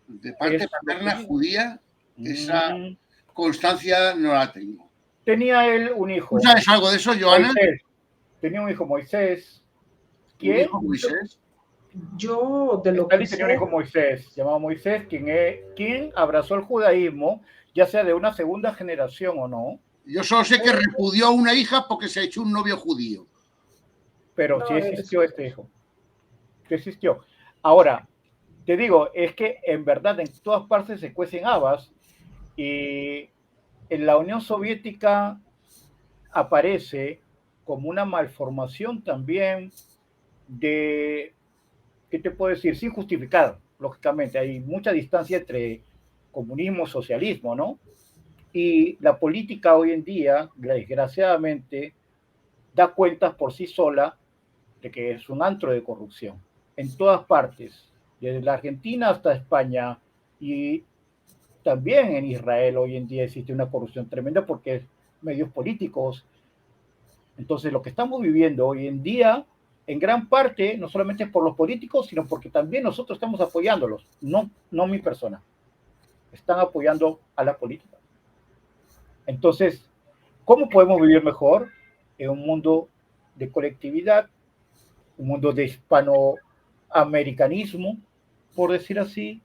De parte paterna judía, esa constancia no la tengo. Tenía él un hijo. ¿Tú sabes algo de eso, Joana? Moisés. Tenía un hijo, Moisés. ¿Un hijo Moisés? Yo de lo que sé... tenía un hijo Moisés, llamado Moisés, quien abrazó el judaísmo, ya sea de una segunda generación o no. Yo solo sé que repudió a una hija porque se echó un novio judío. Pero sí existió este hijo. Sí existió. Ahora, te digo, es que en verdad en todas partes se cuecen habas y en la Unión Soviética aparece como una malformación también de, ¿qué te puedo decir? Sin justificar, lógicamente. Hay mucha distancia entre comunismo y socialismo, ¿no? Y la política hoy en día, desgraciadamente, da cuentas por sí sola de que es un antro de corrupción. En todas partes, desde la Argentina hasta España y también en Israel hoy en día existe una corrupción tremenda porque medios políticos. Entonces lo que estamos viviendo hoy en día, en gran parte, no solamente es por los políticos, sino porque también nosotros estamos apoyándolos, no mi persona. Están apoyando a la política. Entonces, ¿cómo podemos vivir mejor en un mundo de colectividad, un mundo de hispanoamericanismo, por decir así,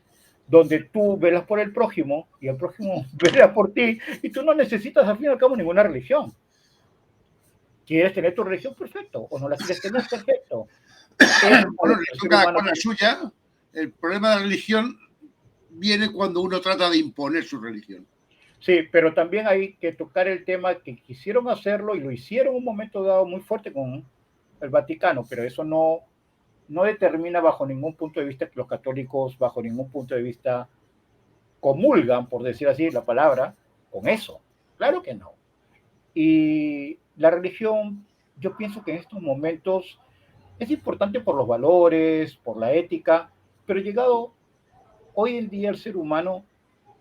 donde tú velas por el prójimo y el prójimo vela por ti y tú no necesitas al fin y al cabo ninguna religión? ¿Quieres tener tu religión? Perfecto. ¿O no la quieres tener? Perfecto. Bueno, cada cual la suya. El problema de la religión viene cuando uno trata de imponer su religión. Sí, pero también hay que tocar el tema que quisieron hacerlo y lo hicieron en un momento dado muy fuerte con el Vaticano, pero eso no determina bajo ningún punto de vista que los católicos, bajo ningún punto de vista, comulgan, por decir así la palabra, con eso. Claro que no. Y la religión, yo pienso que en estos momentos es importante por los valores, por la ética, pero llegado hoy en día el ser humano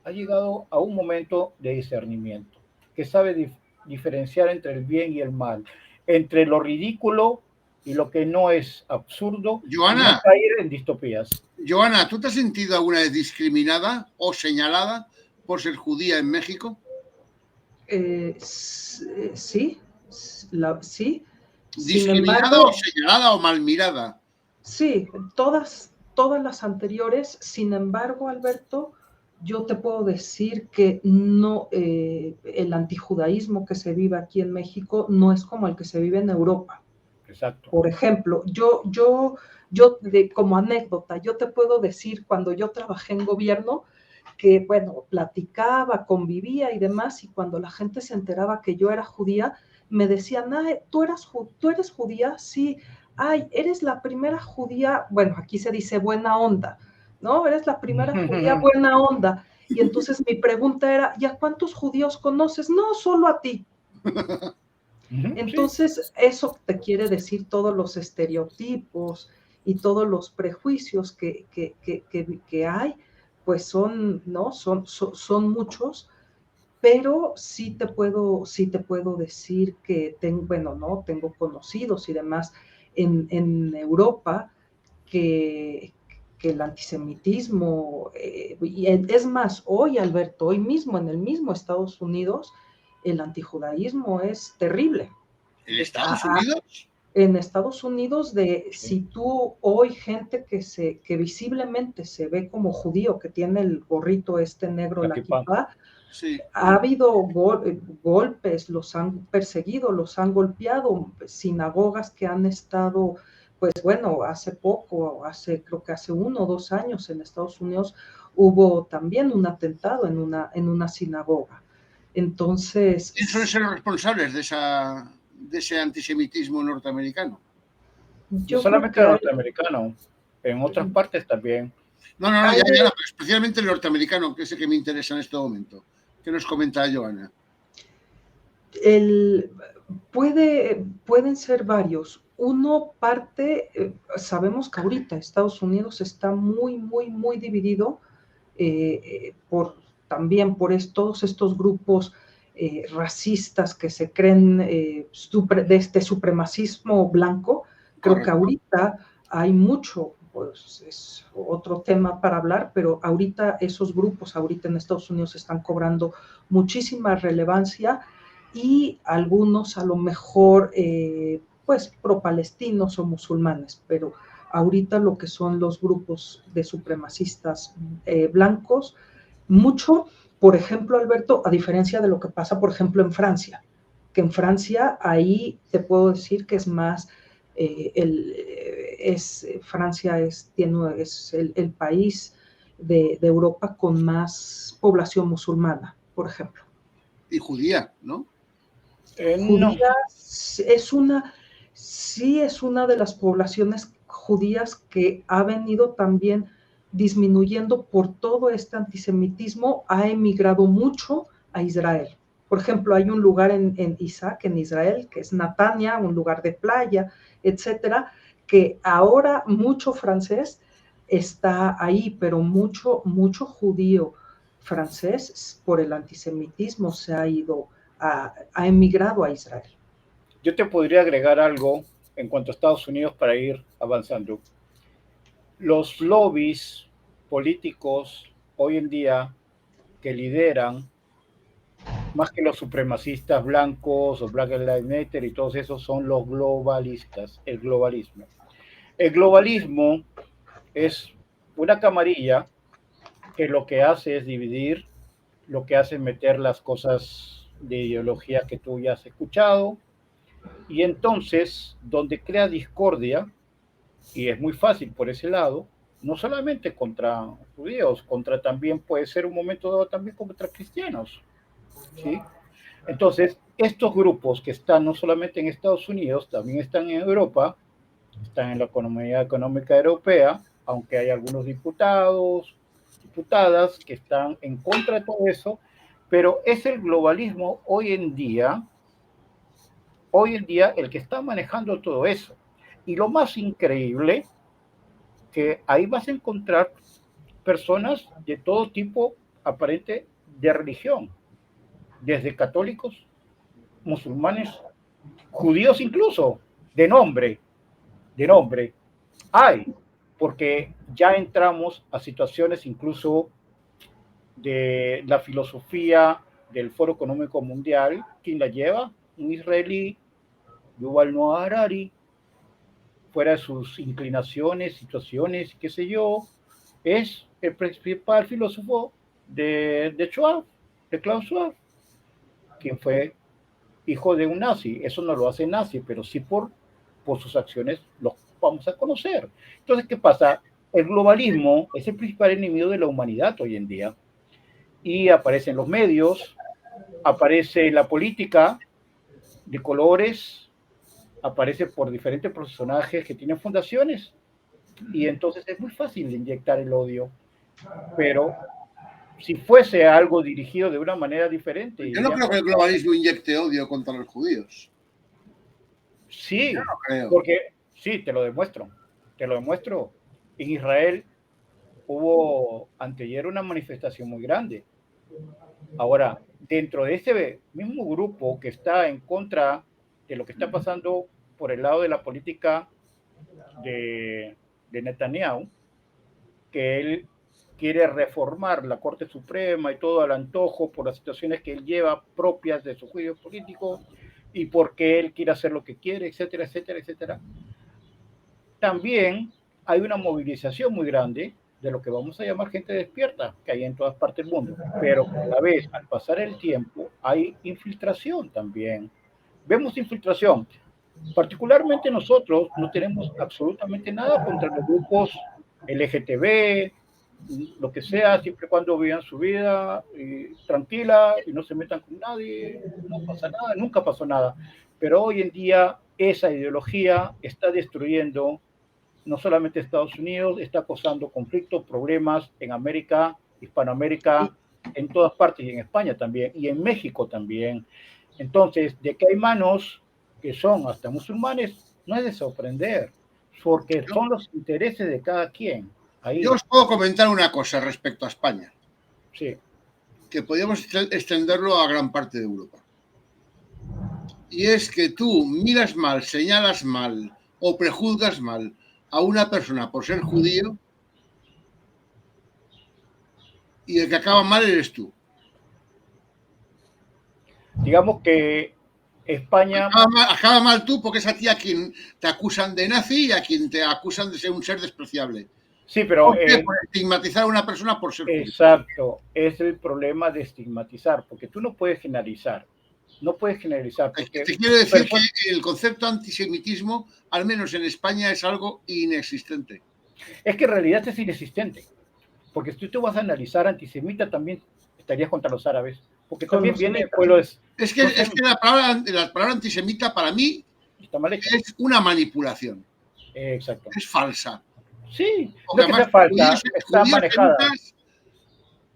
ha llegado a un momento de discernimiento, que sabe diferenciar entre el bien y el mal, entre lo ridículo y lo que no es absurdo, Joana, y no caer en distopías. Joana, ¿tú te has sentido alguna vez discriminada o señalada por ser judía en México? Sí, sí. ¿Discriminada o señalada o mal mirada? Sí, todas las anteriores. Sin embargo, Alberto, yo te puedo decir que no, el antijudaísmo que se vive aquí en México no es como el que se vive en Europa. Exacto. Por ejemplo, yo como anécdota, yo te puedo decir, cuando yo trabajé en gobierno, que, bueno, platicaba, convivía y demás, y cuando la gente se enteraba que yo era judía, me decían, ¿tú eres judía? Sí. Ay, eres la primera judía, bueno, aquí se dice buena onda, ¿no? Eres la primera judía buena onda. Y entonces mi pregunta era, ¿y a cuántos judíos conoces? No, solo a ti. Entonces, eso te quiere decir todos los estereotipos y todos los prejuicios que hay, pues son muchos, pero sí te puedo decir que tengo conocidos y demás en Europa que el antisemitismo, y es más, hoy, Alberto, hoy mismo, en el mismo Estados Unidos, el antijudaísmo es terrible. ¿En Estados Unidos? En Estados Unidos, si tú hoy gente que visiblemente se ve como judío, que tiene el gorrito negro, la kipá, sí, ha habido golpes, los han perseguido, los han golpeado, sinagogas que han estado, pues bueno, hace poco, creo que hace 1 o 2 años en Estados Unidos hubo también un atentado en una sinagoga. Entonces, ¿quiénes suelen ser los responsables de ese antisemitismo norteamericano? No solamente norteamericano, en otras partes también. No, ya, pero especialmente el norteamericano, que es el que me interesa en este momento. ¿Qué nos comenta Joana? Pueden ser varios. Uno parte, sabemos que ahorita Estados Unidos está muy, muy, muy dividido también por todos estos grupos racistas que se creen de este supremacismo blanco. Creo que ahorita hay mucho pues es otro tema para hablar, pero ahorita esos grupos, ahorita en Estados Unidos están cobrando muchísima relevancia y algunos a lo mejor, pues, pro-palestinos o musulmanes, pero ahorita lo que son los grupos de supremacistas blancos, mucho, por ejemplo, Alberto, a diferencia de lo que pasa, por ejemplo, en Francia, que en Francia ahí te puedo decir que es más, Francia es el país de Europa con más población musulmana, por ejemplo. Y judía, ¿no? No. Judía sí es una de las poblaciones judías que ha venido también disminuyendo por todo este antisemitismo, ha emigrado mucho a Israel. Por ejemplo, hay un lugar en Isaac, en Israel, que es Natania, un lugar de playa, etcétera, que ahora mucho francés está ahí, pero mucho judío francés por el antisemitismo se ha ido, ha emigrado a Israel. Yo te podría agregar algo en cuanto a Estados Unidos para ir avanzando. Los lobbies políticos hoy en día que lideran, más que los supremacistas blancos o Black Lives Matter y todos esos, son los globalistas, el globalismo. El globalismo es una camarilla que lo que hace es dividir, lo que hace es meter las cosas de ideología que tú ya has escuchado, y entonces, donde crea discordia, y es muy fácil por ese lado, no solamente contra judíos, contra también puede ser un momento dado también contra cristianos, ¿sí? Entonces, estos grupos que están no solamente en Estados Unidos, también están en Europa, están en la Comunidad Económica Europea, aunque hay algunos diputados, diputadas que están en contra de todo eso, pero es el globalismo hoy en día el que está manejando todo eso. Y lo más increíble, que ahí vas a encontrar personas de todo tipo aparente de religión, desde católicos, musulmanes, judíos incluso, de nombre, hay, porque ya entramos a situaciones incluso de la filosofía del Foro Económico Mundial. ¿Quién la lleva? Un israelí, Yuval Noah Harari, fuera de sus inclinaciones, situaciones, qué sé yo, es el principal filósofo de Schwab, de Klaus Schwab, quien fue hijo de un nazi. Eso no lo hace nazi, pero sí por sus acciones lo vamos a conocer. Entonces, ¿qué pasa? El globalismo es el principal enemigo de la humanidad hoy en día. Y aparecen los medios, aparece la política de colores, aparece por diferentes personajes que tienen fundaciones, y entonces es muy fácil de inyectar el odio. Pero si fuese algo dirigido de una manera diferente... Yo no creo que el globalismo inyecte odio contra los judíos. Sí, yo no creo. Porque sí, te lo demuestro. En Israel hubo anteayer una manifestación muy grande. Ahora, dentro de ese mismo grupo que está en contra de lo que está pasando por el lado de la política de Netanyahu, que él quiere reformar la Corte Suprema y todo al antojo por las situaciones que él lleva propias de su juicio político y porque él quiere hacer lo que quiere, etcétera, etcétera, etcétera. También hay una movilización muy grande de lo que vamos a llamar gente despierta, que hay en todas partes del mundo, pero a la vez, al pasar el tiempo, hay infiltración también. Vemos infiltración. Particularmente nosotros no tenemos absolutamente nada contra los grupos LGTB, lo que sea, siempre y cuando vivan su vida tranquila y no se metan con nadie, no pasa nada, nunca pasó nada. Pero hoy en día esa ideología está destruyendo no solamente Estados Unidos, está causando conflictos, problemas en América, Hispanoamérica, en todas partes, y en España también, y en México también. Entonces, de que hay manos que son hasta musulmanes, no es de sorprender, porque son los intereses de cada quien. Ahí. Yo os puedo comentar una cosa respecto a España. Sí. Que podríamos extenderlo a gran parte de Europa. Y es que tú miras mal, señalas mal o prejuzgas mal a una persona por ser judío y el que acaba mal eres tú. Digamos que España... Acaba mal tú porque es a ti a quien te acusan de nazi y a quien te acusan de ser un ser despreciable. Sí, pero... Por estigmatizar a una persona por ser judío. Exacto, es el problema de estigmatizar, porque tú no puedes generalizar. No puedes generalizar. Porque te quiero decir que el concepto antisemitismo, al menos en España, es algo inexistente. Es que en realidad es inexistente. Porque si tú vas a analizar antisemita, también estarías contra los árabes. Porque también viene el pueblo... Es que la palabra antisemita para mí está mal hecha. Es una manipulación. Exacto. Es falsa. Sí, no es que sea falsa, está manejada.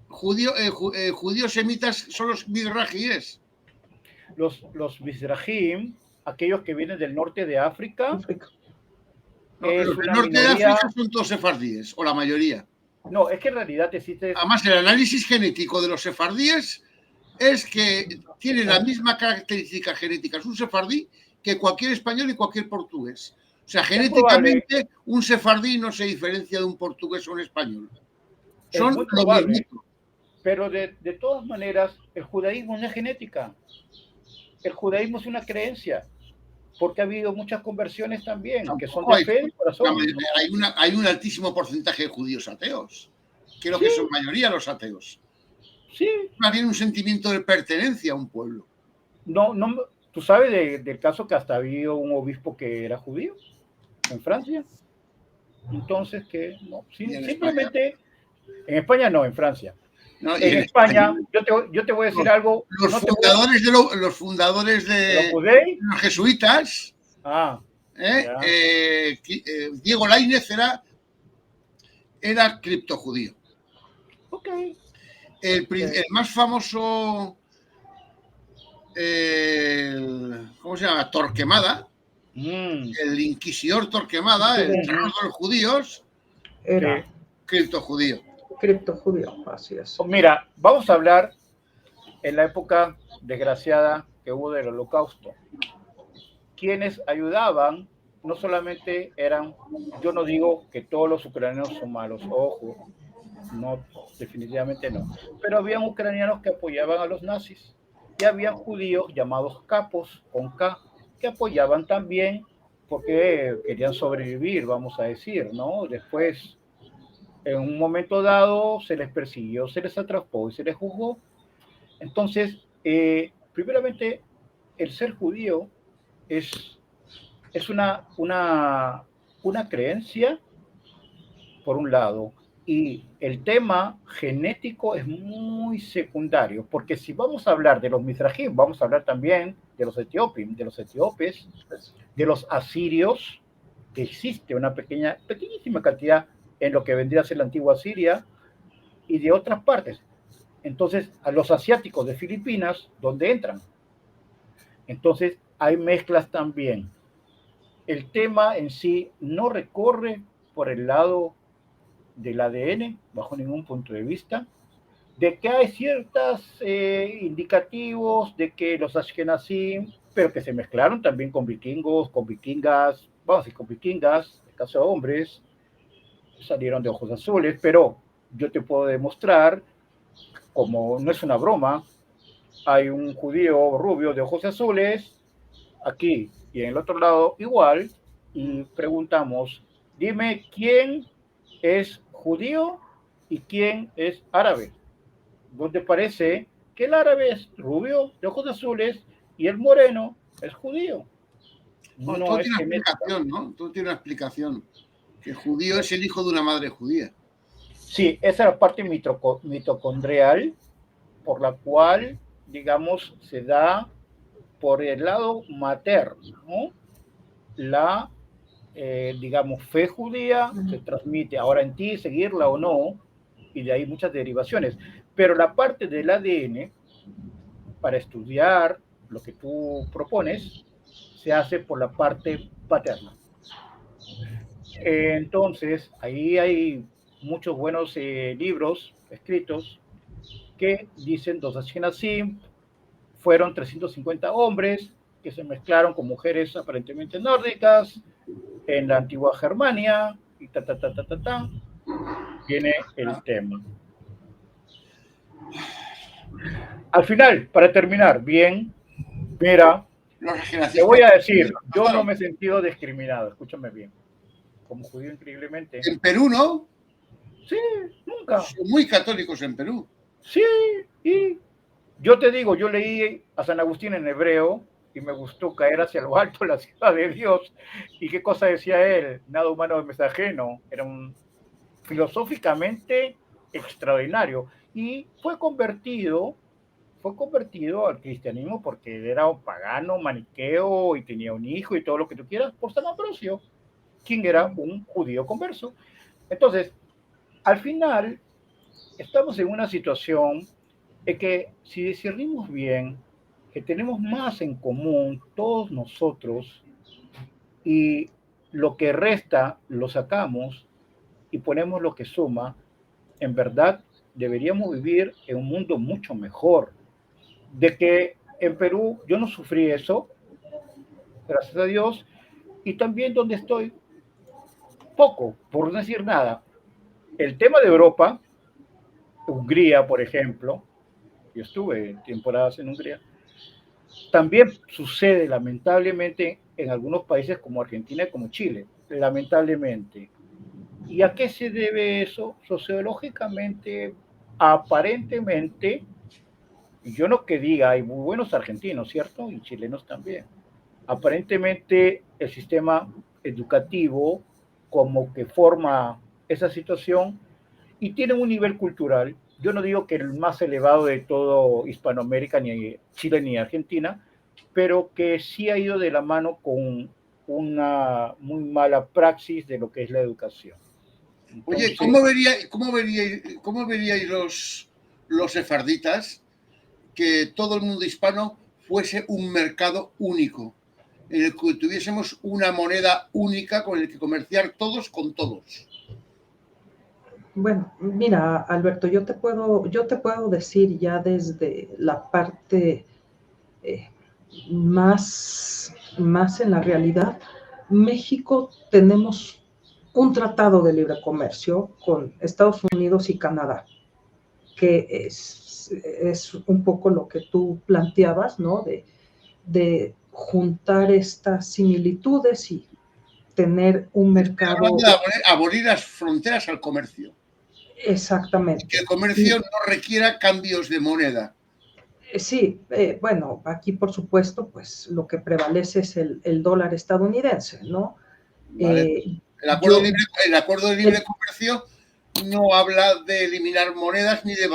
Judíos semitas son los mizrahíes. Los mizrahim, aquellos que vienen del norte de África. No, los del norte de África son todos sefardíes, o la mayoría. No, es que en realidad existe... Además, el análisis genético de los sefardíes es que tiene la misma característica genética. Es un sefardí que cualquier español y cualquier portugués. O sea, genéticamente un sefardí no se diferencia de un portugués o un español. Son lo mismo. Pero de todas maneras, el judaísmo no es genética. El judaísmo es una creencia. Porque ha habido muchas conversiones también, que son de fe y corazón. Hay un altísimo porcentaje de judíos ateos. Creo que son mayoría los ateos. Sí. Más bien un sentimiento de pertenencia a un pueblo. No, ¿tú sabes del caso que hasta había un obispo que era judío en Francia? Entonces, que no, simplemente en España no, en Francia. No, en España, yo te voy a decir algo. Los fundadores de los jesuitas, Diego Lainez era criptojudío. Okay. El más famoso, ¿cómo se llama? Torquemada. El inquisidor Torquemada, el terror de los judíos, era criptojudío. Criptojudío, así es. Mira, vamos a hablar en la época desgraciada que hubo del Holocausto. Quienes ayudaban no solamente eran, yo no digo que todos los ucranianos son malos, ojo, no, definitivamente no, pero habían ucranianos que apoyaban a los nazis y habían judíos llamados capos, con K, que apoyaban también porque querían sobrevivir, vamos a decir, ¿no? Después, en un momento dado, se les persiguió, se les atrapó y se les juzgó. Entonces, primeramente, el ser judío es una creencia, por un lado, y el tema genético es muy secundario, porque si vamos a hablar de los mizrahim, vamos a hablar también de los etíopes, de los asirios, que existe una pequeñísima cantidad en lo que vendría a ser la antigua Siria, y de otras partes. Entonces, a los asiáticos de Filipinas, ¿dónde entran? Entonces, hay mezclas también. El tema en sí no recorre por el lado del ADN, bajo ningún punto de vista, de que hay ciertos indicativos de que los Ashkenazim, pero que se mezclaron también con vikingos, con vikingas, vamos a decir con vikingas, en el caso de hombres, salieron de ojos azules, pero yo te puedo demostrar, como no es una broma, hay un judío rubio de ojos azules, aquí y en el otro lado igual, y preguntamos, dime quién es judío y quién es árabe. ¿Dónde parece que el árabe es rubio de ojos azules y el moreno es judío? No, todo tiene una explicación, ¿no? Todo tiene una explicación. Que el judío es el hijo de una madre judía. Sí, esa es la parte mitocondrial por la cual, digamos, se da por el lado materno, ¿no? La, digamos, fe judía se transmite ahora en ti, seguirla o no, y de ahí muchas derivaciones. Pero la parte del ADN, para estudiar lo que tú propones, se hace por la parte paterna. Entonces, ahí hay muchos buenos libros escritos que dicen los Ashkenazim fueron 350 hombres que se mezclaron con mujeres aparentemente nórdicas en la antigua Germania, y viene el tema. Al final, para terminar, bien, mira, te voy a decir, yo no me he sentido discriminado, escúchame bien, como judío increíblemente. En Perú, ¿no? Sí, nunca. Son muy católicos en Perú. Sí, y yo te digo, yo leí a San Agustín en hebreo y me gustó caer hacia lo alto la ciudad de Dios. ¿Y qué cosa decía él? Nada humano me es ajeno. Era un filosóficamente extraordinario. Y fue convertido al cristianismo porque era un pagano, maniqueo y tenía un hijo y todo lo que tú quieras por San Ambrosio, quien era un judío converso. Entonces, al final, estamos en una situación en que si discernimos bien, que tenemos más en común todos nosotros y lo que resta lo sacamos y ponemos lo que suma, en verdad deberíamos vivir en un mundo mucho mejor. De que en Perú yo no sufrí eso, gracias a Dios, y también donde estoy, poco, por no decir nada. El tema de Europa, Hungría, por ejemplo, yo estuve temporadas en Hungría, también sucede lamentablemente en algunos países como Argentina y como Chile, lamentablemente. ¿Y a qué se debe eso? Sociológicamente, aparentemente, yo no que diga, hay muy buenos argentinos, ¿cierto? Y chilenos también. Aparentemente el sistema educativo como que forma esa situación y tiene un nivel cultural, yo no digo que el más elevado de todo Hispanoamérica, ni Chile ni Argentina, pero que sí ha ido de la mano con una muy mala praxis de lo que es la educación. Oye, Entonces, ¿cómo veríais los sefarditas que todo el mundo hispano fuese un mercado único, en el que tuviésemos una moneda única con el que comerciar todos con todos? Bueno, mira, Alberto, yo te puedo decir ya desde la parte eh, más en la realidad, México tenemos un tratado de libre comercio con Estados Unidos y Canadá, que es un poco lo que tú planteabas, ¿no? De juntar estas similitudes y tener un Estoy mercado. hablando de abolir las fronteras al comercio. Y que Exactamente. el comercio no requiera cambios de moneda. Sí, bueno, aquí por supuesto, pues lo que prevalece es el dólar estadounidense, ¿no? ¿Vale? El acuerdo, Yo, el acuerdo de libre comercio no habla de eliminar monedas ni de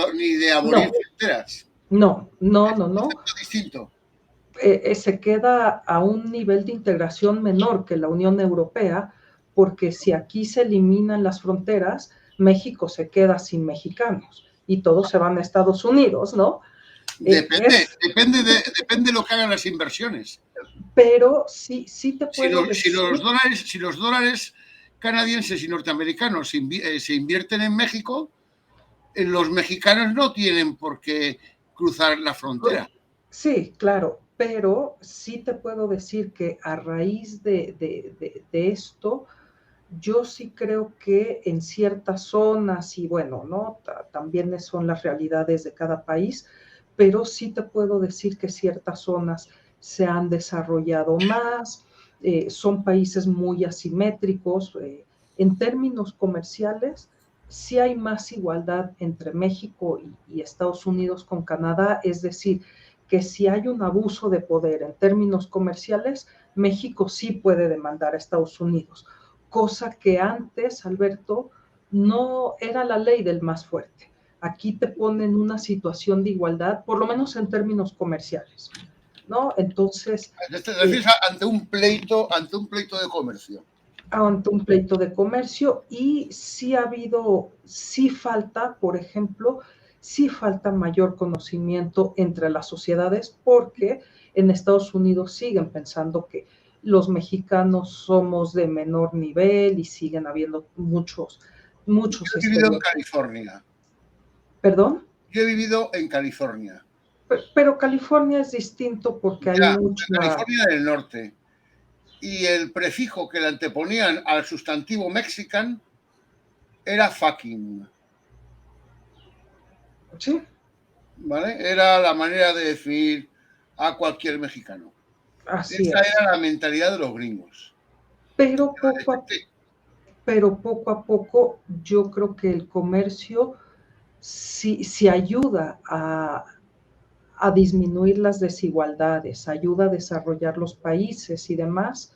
abolir no, fronteras. no, Es no, un no. concepto distinto. Se queda a un nivel de integración menor que la Unión Europea, porque si aquí se eliminan las fronteras, México se queda sin mexicanos y todos se van a Estados Unidos, ¿no? Depende de lo que hagan las inversiones. Pero sí te puedo decir. Si los dólares canadienses y norteamericanos se invierten en México, los mexicanos no tienen por qué cruzar la frontera. Sí, claro, pero sí te puedo decir que a raíz de esto, yo sí creo que en ciertas zonas, y bueno, ¿no? También son las realidades de cada país, pero sí te puedo decir que ciertas zonas se han desarrollado más, son países muy asimétricos. En términos comerciales, sí hay más igualdad entre México y Estados Unidos con Canadá, es decir, que si hay un abuso de poder en términos comerciales, México sí puede demandar a Estados Unidos, cosa que antes, Alberto, no era la ley del más fuerte. Aquí te ponen una situación de igualdad, por lo menos en términos comerciales, ¿no? Entonces, Te refieres ante un pleito de comercio. ante un pleito de comercio, y sí ha habido, sí falta, por ejemplo, sí falta mayor conocimiento entre las sociedades, porque en Estados Unidos siguen pensando que los mexicanos somos de menor nivel y siguen habiendo muchos Yo he vivido en estereotipos. California. ¿Perdón? Yo he vivido en California. Pero California es distinto porque hay Ya, mucha. California del Norte. y el prefijo que le anteponían al sustantivo mexican era fucking. Sí. ¿Vale? Era la manera de definir a cualquier mexicano. Así Esa es. era la mentalidad de los gringos. Pero poco a poco yo creo que el comercio sí ayuda a disminuir las desigualdades, ayuda a desarrollar los países y demás.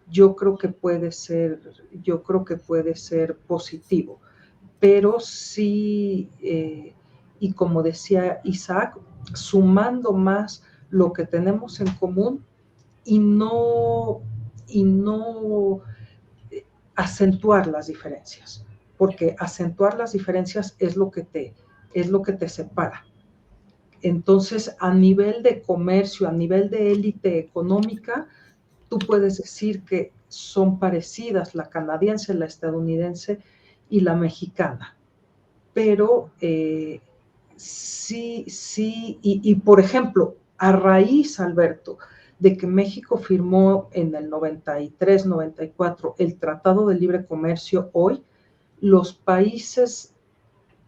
Yo creo que puede ser positivo, pero sí, y como decía Isaac, sumando más lo que tenemos en común y no acentuar las diferencias, porque acentuar las diferencias es lo que te separa. Entonces, a nivel de comercio, a nivel de élite económica, tú puedes decir que son parecidas la canadiense, la estadounidense y la mexicana. Pero sí, y por ejemplo, a raíz, Alberto, de que México firmó en el 93, 94 el Tratado de Libre Comercio, hoy los países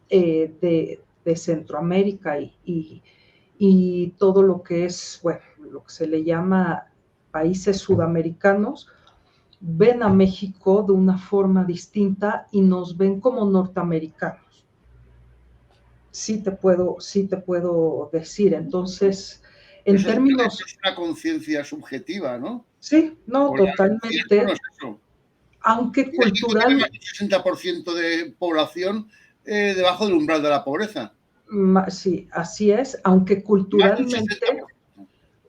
de Centroamérica y todo lo que es, bueno, lo que se le llama países sudamericanos, ven a México de una forma distinta y nos ven como norteamericanos. Sí te puedo decir. Entonces, en Eso términos... es una conciencia subjetiva, ¿no? Sí, no, Porque totalmente. no es eso. Aunque México tiene más del 60% de población debajo del umbral de la pobreza. Sí, así es, aunque culturalmente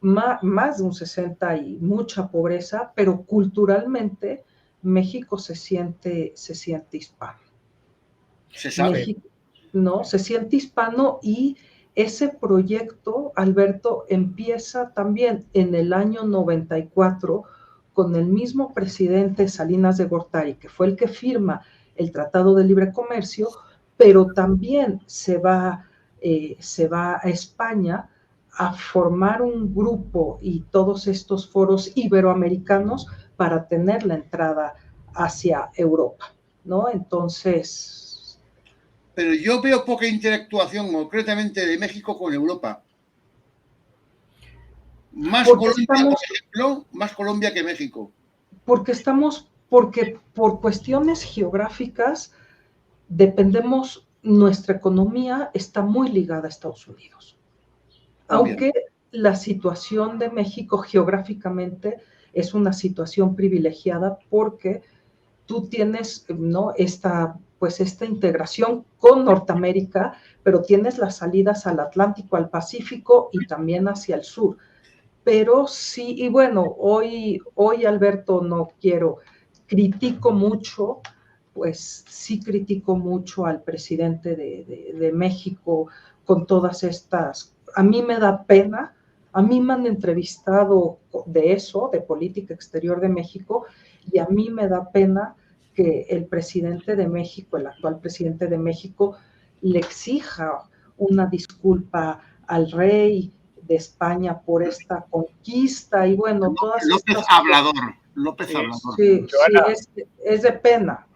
más de un 60 y mucha pobreza, pero culturalmente México se siente hispano. Se sabe. México, ¿no? Se siente hispano y ese proyecto, Alberto, empieza también en el año 94 con el mismo presidente Salinas de Gortari, que fue el que firma el Tratado de Libre Comercio, pero también se va a España a formar un grupo y todos estos foros iberoamericanos para tener la entrada hacia Europa, ¿no? Entonces... Pero yo veo poca interactuación concretamente de México con Europa. Más Colombia, por ejemplo, más Colombia que México. Porque por cuestiones geográficas dependemos, nuestra economía está muy ligada a Estados Unidos. Aunque la situación de México geográficamente es una situación privilegiada porque tú tienes, ¿no?, esta integración con Norteamérica, pero tienes las salidas al Atlántico, al Pacífico y también hacia el sur. Pero sí, y bueno, hoy Alberto, critico mucho, pues sí critico mucho al presidente de México con todas estas, a mí me da pena, a mí me han entrevistado de eso, de política exterior de México, y a mí me da pena que el presidente de México, el actual presidente de México, le exija una disculpa al rey de España por esta conquista y bueno, todas López estas Hablador. López Hablador. Sí, Joana, es de pena.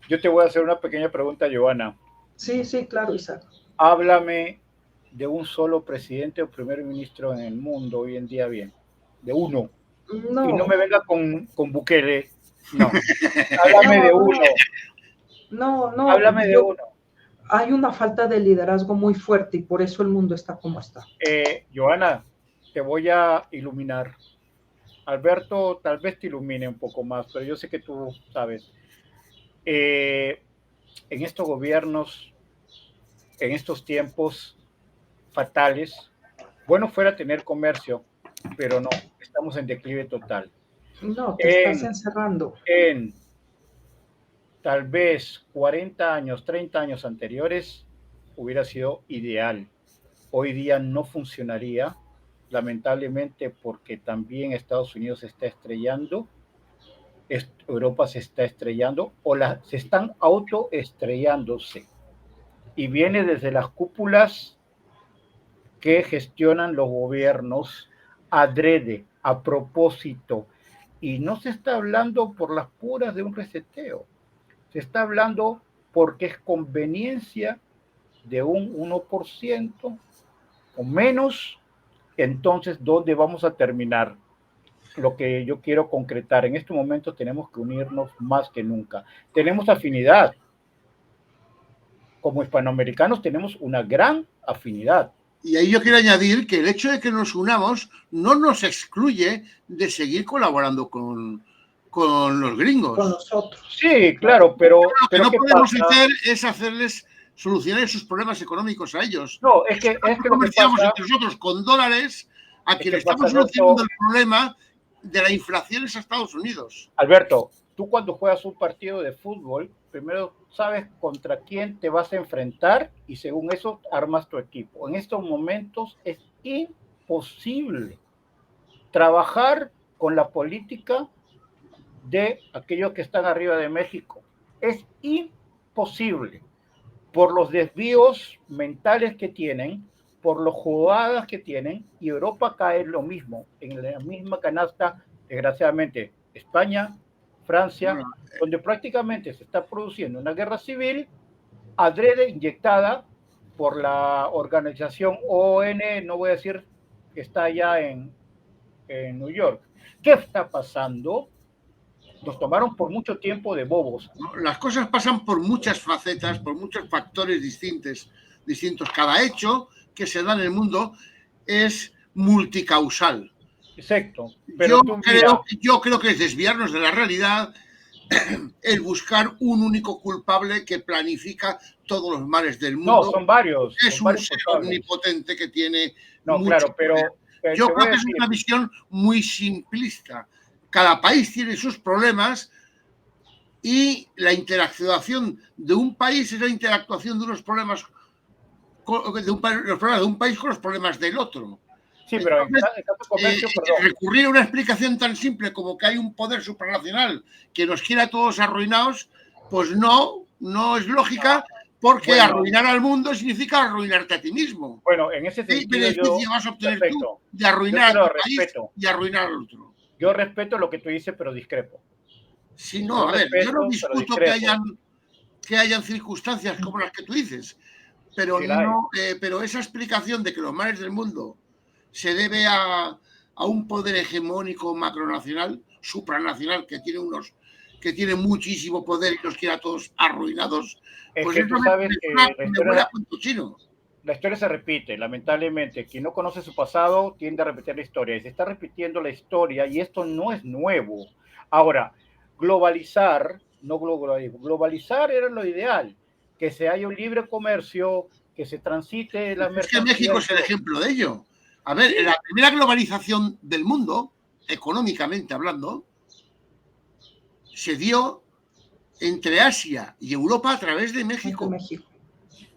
Yo te voy a hacer una pequeña pregunta, Joana. Sí, claro, Isaac. Háblame de un solo presidente o primer ministro en el mundo hoy en día, bien. De uno. No. Y no me venga con Bukele. No. Háblame de uno. No. Háblame de uno. Hay una falta de liderazgo muy fuerte y por eso el mundo está como está. Joana, te voy a iluminar. Alberto tal vez te ilumine un poco más, pero yo sé que tú sabes. En estos gobiernos, en estos tiempos fatales, bueno fuera tener comercio, pero no, estamos en declive total. No, te estás encerrando. En tal vez 40 años, 30 años anteriores, hubiera sido ideal. Hoy día no funcionaría, lamentablemente, porque también Estados Unidos se está estrellando, Europa se está estrellando, se están autoestrellándose. Y viene desde las cúpulas que gestionan los gobiernos adrede, a propósito, Y no se está hablando por las puras de un reseteo. Se está hablando porque es conveniencia de un 1% o menos. Entonces, ¿dónde vamos a terminar? Lo que yo quiero concretar, en este momento tenemos que unirnos más que nunca. Tenemos afinidad. Como hispanoamericanos tenemos una gran afinidad. Y ahí yo quiero añadir que el hecho de que nos unamos no nos excluye de seguir colaborando con los gringos. Con nosotros. Sí, claro, pero lo que no podemos pasa? hacer es hacerles solucionar sus problemas económicos a ellos. No, es que lo que comerciamos pasa, entre nosotros con dólares, a quien estamos pasa, solucionando el problema de la inflación es a Estados Unidos. Alberto, tú cuando juegas un partido de fútbol, primero sabes contra quién te vas a enfrentar y según eso armas tu equipo. En estos momentos es imposible trabajar con la política de aquellos que están arriba de México. Es imposible por los desvíos mentales que tienen, por las jugadas que tienen, y Europa cae lo mismo, en la misma canasta, desgraciadamente, España, Francia, donde prácticamente se está produciendo una guerra civil adrede inyectada por la organización OON, no voy a decir que está allá en New York. ¿Qué está pasando? Nos tomaron por mucho tiempo de bobos. Las cosas pasan por muchas facetas, por muchos factores distintos. Cada hecho que se da en el mundo es multicausal. Exacto. Pero yo creo que es desviarnos de la realidad el buscar un único culpable que planifica todos los males del mundo. No, son varios. Es un ser omnipotente que tiene. No, claro, pero yo creo que es una visión muy simplista. Cada país tiene sus problemas y la interactuación de un país es la interactuación de unos problemas los problemas de un país con los problemas del otro. Sí, pero entonces, comercio, recurrir a una explicación tan simple como que hay un poder supranacional que nos quiere a todos arruinados, pues no es lógica, porque arruinar al mundo significa arruinarte a ti mismo. Bueno, en ese sentido, ¿qué beneficio vas a obtener tú de arruinar a tu país y arruinar al otro? Yo respeto lo que tú dices, pero discrepo. Sí, no, yo no discuto que hayan circunstancias como las que tú dices, pero pero esa explicación de que los males del mundo se debe a un poder hegemónico macronacional, supranacional, que tiene muchísimo poder y los quiere a todos arruinados, es pues que tú sabes que la historia se repite, lamentablemente. Quien no conoce su pasado tiende a repetir la historia. Y se está repitiendo la historia y esto no es nuevo. Ahora, globalizar era lo ideal. Que se haya un libre comercio, que se transite la mercancía. Es que México es el ejemplo de ello. A ver, la primera globalización del mundo, económicamente hablando, se dio entre Asia y Europa a través de México.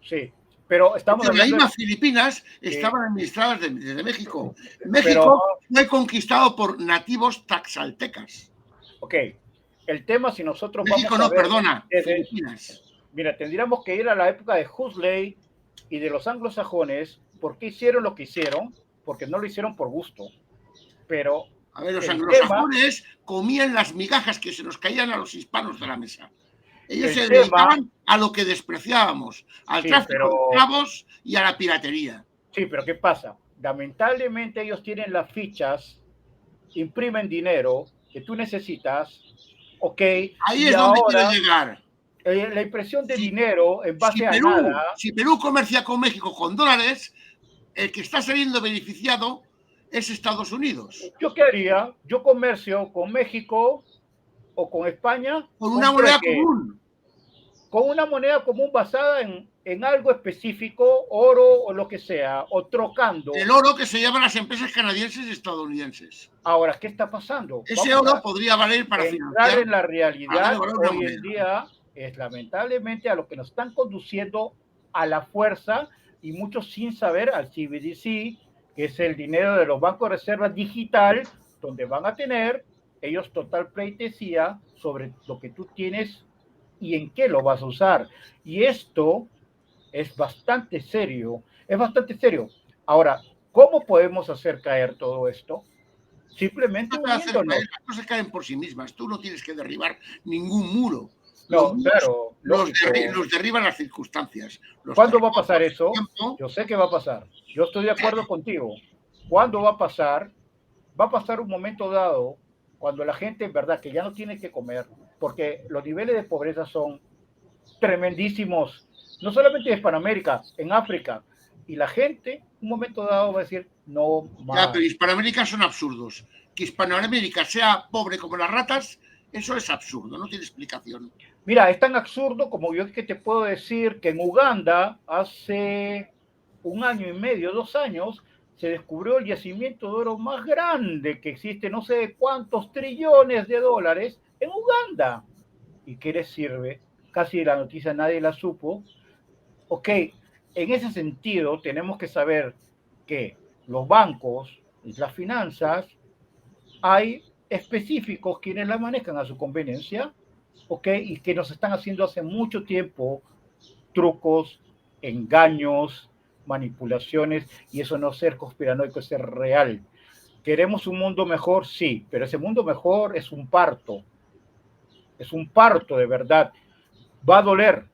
Sí. Pero estamos hablando las mismas Filipinas estaban administradas desde México. México fue conquistado por nativos taxaltecas. Ok. El tema, si nosotros México vamos a ver, Filipinas. Mira, tendríamos que ir a la época de Huxley y de los anglosajones. ¿Por qué hicieron lo que hicieron? Porque no lo hicieron por gusto. Pero a ver, los anglosajones comían las migajas que se nos caían a los hispanos de la mesa. Ellos se dedicaban a lo que despreciábamos, al tráfico de esclavos y a la piratería. Sí, pero ¿qué pasa? Lamentablemente ellos tienen las fichas, imprimen dinero que tú necesitas, ok. Ahí es donde quiero llegar. La impresión de dinero en base a nada. Si Perú comercia con México con dólares, el que está saliendo beneficiado es Estados Unidos. ¿Yo qué haría? Yo comercio con México o con España. Con una moneda común. Con una moneda común basada en algo específico, oro o lo que sea, o trocando. El oro que se llaman las empresas canadienses y estadounidenses. Ahora, ¿qué está pasando? Ese oro podría valer para financiar. En la realidad, hoy en día, es lamentablemente a lo que nos están conduciendo a la fuerza, y muchos sin saber, al CBDC, que es el dinero de los bancos de reserva digital, donde van a tener ellos total pleitesía sobre lo que tú tienes y en qué lo vas a usar. Y esto es bastante serio, Ahora, ¿cómo podemos hacer caer todo esto? simplemente No te va a hacer uniéndonos. caer, las cosas caen por sí mismas. Tú no tienes que derribar ningún muro. No, Los claro, lógico. los derriban las circunstancias. ¿Cuándo va a pasar eso? Tiempo. Yo sé que va a pasar. Yo estoy de acuerdo contigo. ¿Cuándo va a pasar? Va a pasar un momento dado cuando la gente, en verdad, que ya no tiene que comer, porque los niveles de pobreza son tremendísimos, no solamente en Hispanoamérica, en África. Y la gente, un momento dado, va a decir, no más. Ya, pero Hispanoamérica son absurdos. Que Hispanoamérica sea pobre como las ratas, eso es absurdo, no tiene explicación. Mira, es tan absurdo como yo que te puedo decir que en Uganda, hace 1 año y medio, 2 años, se descubrió el yacimiento de oro más grande que existe, no sé cuántos trillones de dólares, en Uganda. ¿Y qué les sirve? Casi la noticia nadie la supo. Ok, en ese sentido tenemos que saber que los bancos y las finanzas, hay específicos quienes la manejan a su conveniencia, ok, y que nos están haciendo hace mucho tiempo trucos, engaños, manipulaciones, y eso no es ser conspiranoico, es ser real. ¿Queremos un mundo mejor? Sí, pero ese mundo mejor es un parto de verdad. ¿Va a doler?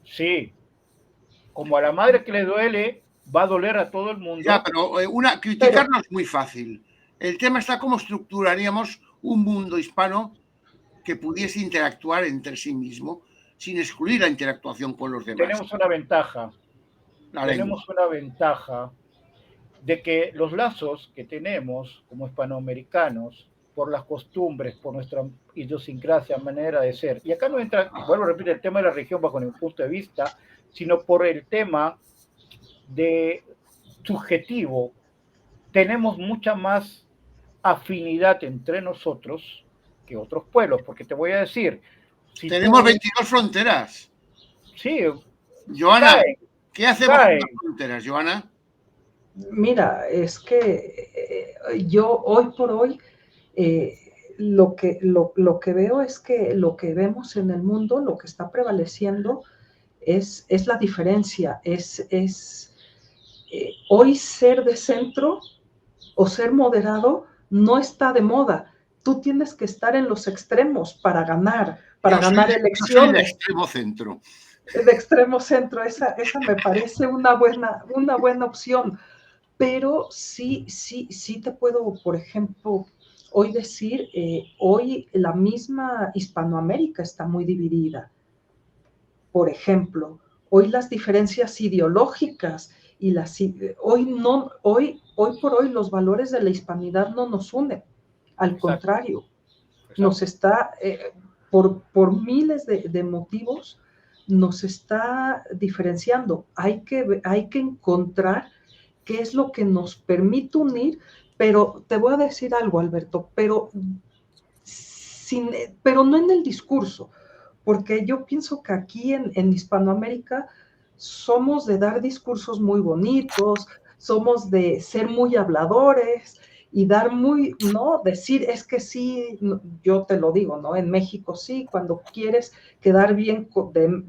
Sí. Como a la madre que le duele, va a doler a todo el mundo. Ya, pero criticarnos es muy fácil. El tema está cómo estructuraríamos un mundo hispano que pudiese interactuar entre sí mismo sin excluir la interactuación con los demás. Tenemos una ventaja. Tenemos una ventaja de que los lazos que tenemos como hispanoamericanos, por las costumbres, por nuestra idiosincrasia, manera de ser, y acá no entra, vuelvo a repetir, el tema de la religión bajo mi punto de vista, sino por el tema de subjetivo, tenemos mucha más afinidad entre nosotros que otros pueblos, porque te voy a decir, si tenemos 22 fronteras. Sí. Joana, ¿qué hacemos con las fronteras, Joana? Mira, es que yo hoy por hoy lo que veo es que lo que vemos en el mundo, lo que está prevaleciendo es la diferencia, hoy ser de centro o ser moderado no está de moda. Tú tienes que estar en los extremos para ganar elecciones. Yo soy de extremo centro. De extremo centro, esa me parece una buena opción. Pero sí te puedo, por ejemplo, hoy decir, hoy la misma Hispanoamérica está muy dividida. Por ejemplo, hoy las diferencias ideológicas y hoy por hoy los valores de la hispanidad no nos unen, al contrario, nos está, por miles de motivos, nos está diferenciando. Hay que encontrar qué es lo que nos permite unir, pero te voy a decir algo, Alberto, pero no en el discurso, porque yo pienso que aquí en Hispanoamérica somos de dar discursos muy bonitos, somos de ser muy habladores y dar decir, es que sí, yo te lo digo, ¿no? En México sí, cuando quieres quedar bien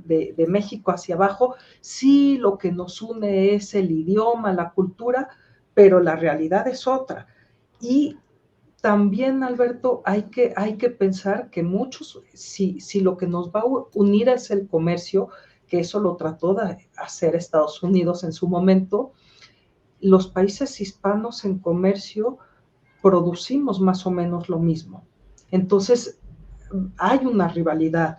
de México hacia abajo, sí, lo que nos une es el idioma, la cultura, pero la realidad es otra. Y también, Alberto, hay que pensar que muchos, si lo que nos va a unir es el comercio, que eso lo trató de hacer Estados Unidos en su momento, los países hispanos en comercio producimos más o menos lo mismo. Entonces, hay una rivalidad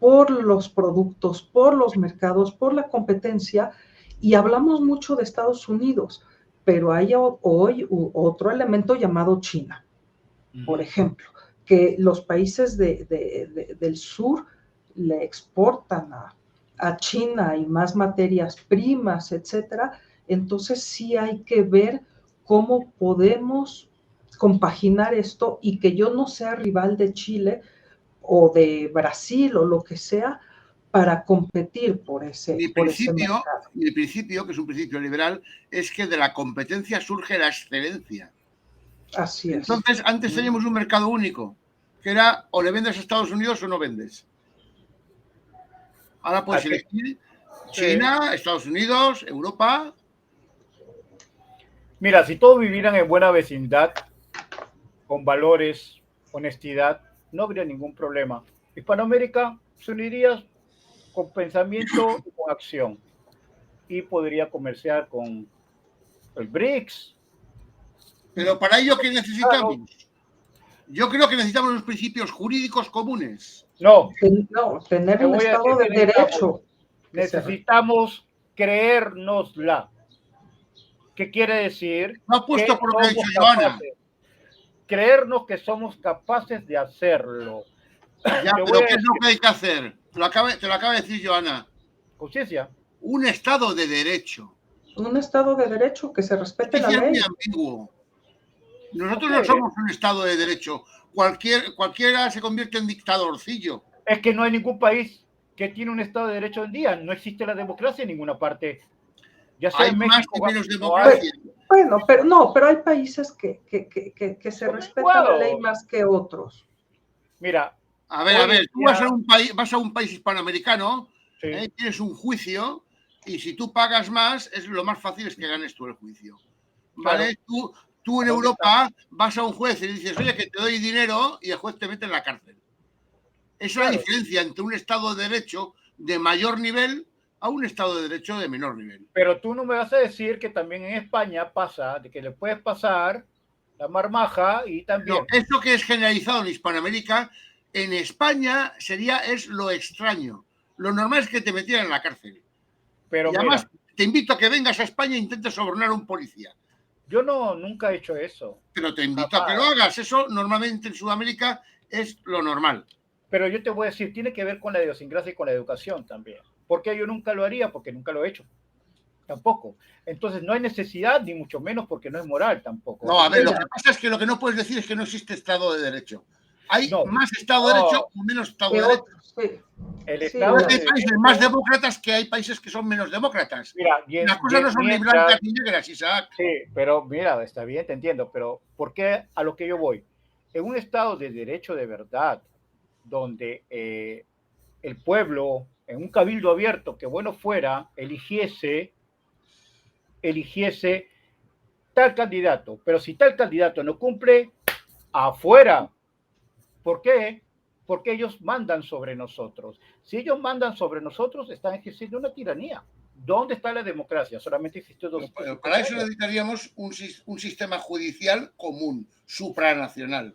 por los productos, por los mercados, por la competencia, y hablamos mucho de Estados Unidos, pero hay hoy otro elemento llamado China. Por ejemplo, que los países del sur le exportan a China y más materias primas, etcétera. Entonces sí hay que ver cómo podemos compaginar esto y que yo no sea rival de Chile o de Brasil o lo que sea para competir por ese mercado. Mi principio, que es un principio liberal, es que de la competencia surge la excelencia. Así es. Entonces, antes teníamos un mercado único, que era o le vendes a Estados Unidos o no vendes. Ahora puedes elegir China, Estados Unidos, Europa. Mira, si todos vivieran en buena vecindad, con valores, honestidad, no habría ningún problema. Hispanoamérica se uniría con pensamiento y con acción y podría comerciar con el BRICS. Pero para ello, ¿qué necesitamos? Claro. Yo creo que necesitamos unos principios jurídicos comunes. No, No, tener te un voy a Estado decir de que derecho. necesitamos creérnosla. ¿Qué quiere decir? No apuesto Que por lo que ha dicho somos Joana. capaces. Creernos que somos capaces de hacerlo. Ya, Te voy pero a ¿qué es lo decir, que hay que hacer? Te lo acaba de decir Joana. conciencia. Un Estado de derecho. Un Estado de derecho que se respete la Es muy ley. ambiguo. Nosotros Ok. no somos un Estado de derecho. Cualquiera se convierte en dictadorcillo. Es que no hay ningún país que tiene un Estado de Derecho hoy en día. No existe la democracia en ninguna parte. Ya sea Hay en más México y menos o democracia. Bueno, pero hay países que se respetan la ley más que otros. Mira. A ver, tú vas a un país hispanoamericano, Sí. Tienes un juicio y si tú pagas más, lo más fácil es que ganes tú el juicio. ¿Vale? Claro. Tú en Europa vas a un juez y le dices, oye, que te doy dinero y el juez te mete en la cárcel. Esa es la diferencia entre un Estado de Derecho de mayor nivel a un Estado de Derecho de menor nivel. Pero tú no me vas a decir que también en España pasa, de que le puedes pasar la marmaja y también... No, esto que es generalizado en Hispanoamérica, en España es lo extraño. Lo normal es que te metieran en la cárcel. Pero y además, te invito a que vengas a España e intentes sobornar a un policía. Yo nunca he hecho eso. Pero te invito a que lo hagas. Eso normalmente en Sudamérica es lo normal. Pero yo te voy a decir, tiene que ver con la idiosincrasia y con la educación también. ¿Por qué yo nunca lo haría? Porque nunca lo he hecho. Tampoco. Entonces no hay necesidad, ni mucho menos porque no es moral tampoco. No, a ver, lo que pasa es que lo que no puedes decir es que no existe Estado de Derecho. Hay más Estado de Derecho o menos Estado de Derecho. Sí. El Estado hay países más demócratas que hay países que son menos demócratas. Mira, las cosas no son ni blancas ni negras, Isaac. Sí, pero mira, está bien, te entiendo, pero ¿por qué a lo que yo voy? En un Estado de derecho de verdad, donde el pueblo, en un cabildo abierto, que bueno fuera, eligiese tal candidato, pero si tal candidato no cumple, afuera. ¿Por qué? Porque ellos mandan sobre nosotros. Si ellos mandan sobre nosotros, están ejerciendo una tiranía. ¿Dónde está la democracia? Solamente existe dos. Pero para eso necesitaríamos un sistema judicial común, supranacional,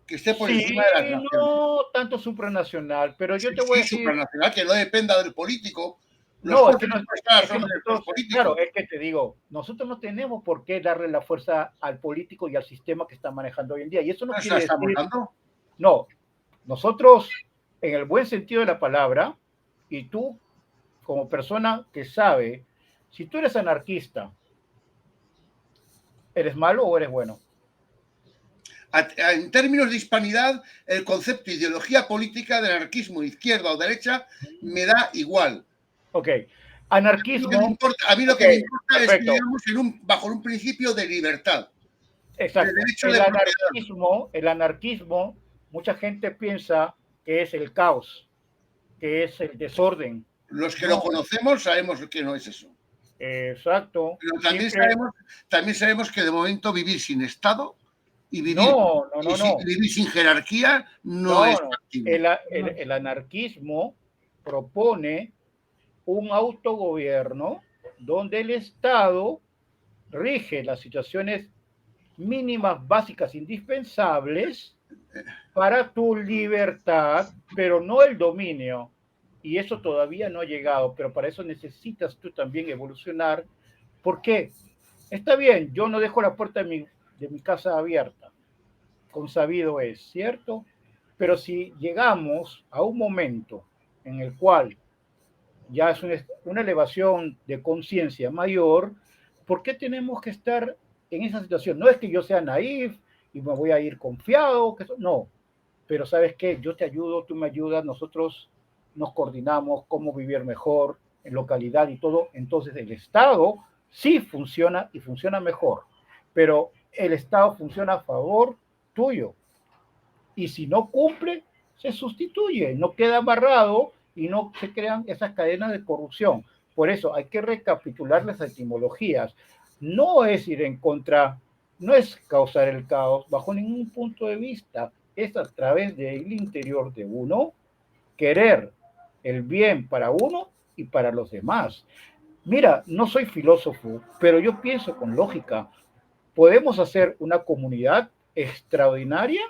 que esté por encima de las naciones. No tanto supranacional, pero yo te voy a decir... supranacional, que no dependa del político. No, es que claro, es que te digo, nosotros no tenemos por qué darle la fuerza al político y al sistema que está manejando hoy en día. Y eso no quiere decir... No, nosotros, en el buen sentido de la palabra, y tú, como persona que sabe, si tú eres anarquista, ¿eres malo o eres bueno? En términos de hispanidad, el concepto de ideología política del anarquismo, izquierda o derecha, me da igual. Ok, anarquismo... A mí lo que me importa es que vivamos bajo un principio de libertad. Exacto. El anarquismo, mucha gente piensa que es el caos, que es el desorden. Los que lo conocemos sabemos que no es eso. Exacto. Pero también sabemos que de momento vivir sin Estado y vivir, vivir sin jerarquía no es factible. El anarquismo propone un autogobierno donde el Estado rige las situaciones mínimas, básicas, indispensables para tu libertad, pero no el dominio. Y eso todavía no ha llegado, pero para eso necesitas tú también evolucionar. ¿Por qué? Está bien, yo no dejo la puerta de mi casa abierta, consabido es, ¿cierto? Pero si llegamos a un momento en el cual ya es una elevación de conciencia mayor, ¿por qué tenemos que estar en esa situación? No es que yo sea naif y me voy a ir confiado, no, pero ¿sabes qué? Yo te ayudo, tú me ayudas, nosotros nos coordinamos cómo vivir mejor en localidad y todo. Entonces el Estado sí funciona y funciona mejor, pero el Estado funciona a favor tuyo. Y si no cumple, se sustituye, no queda amarrado y no se crean esas cadenas de corrupción. Por eso hay que recapitular las etimologías. No es ir en contra no es causar el caos bajo ningún punto de vista, es a través del interior de uno querer el bien para uno y para los demás. Mira, no soy filósofo, pero yo pienso con lógica. Podemos hacer una comunidad extraordinaria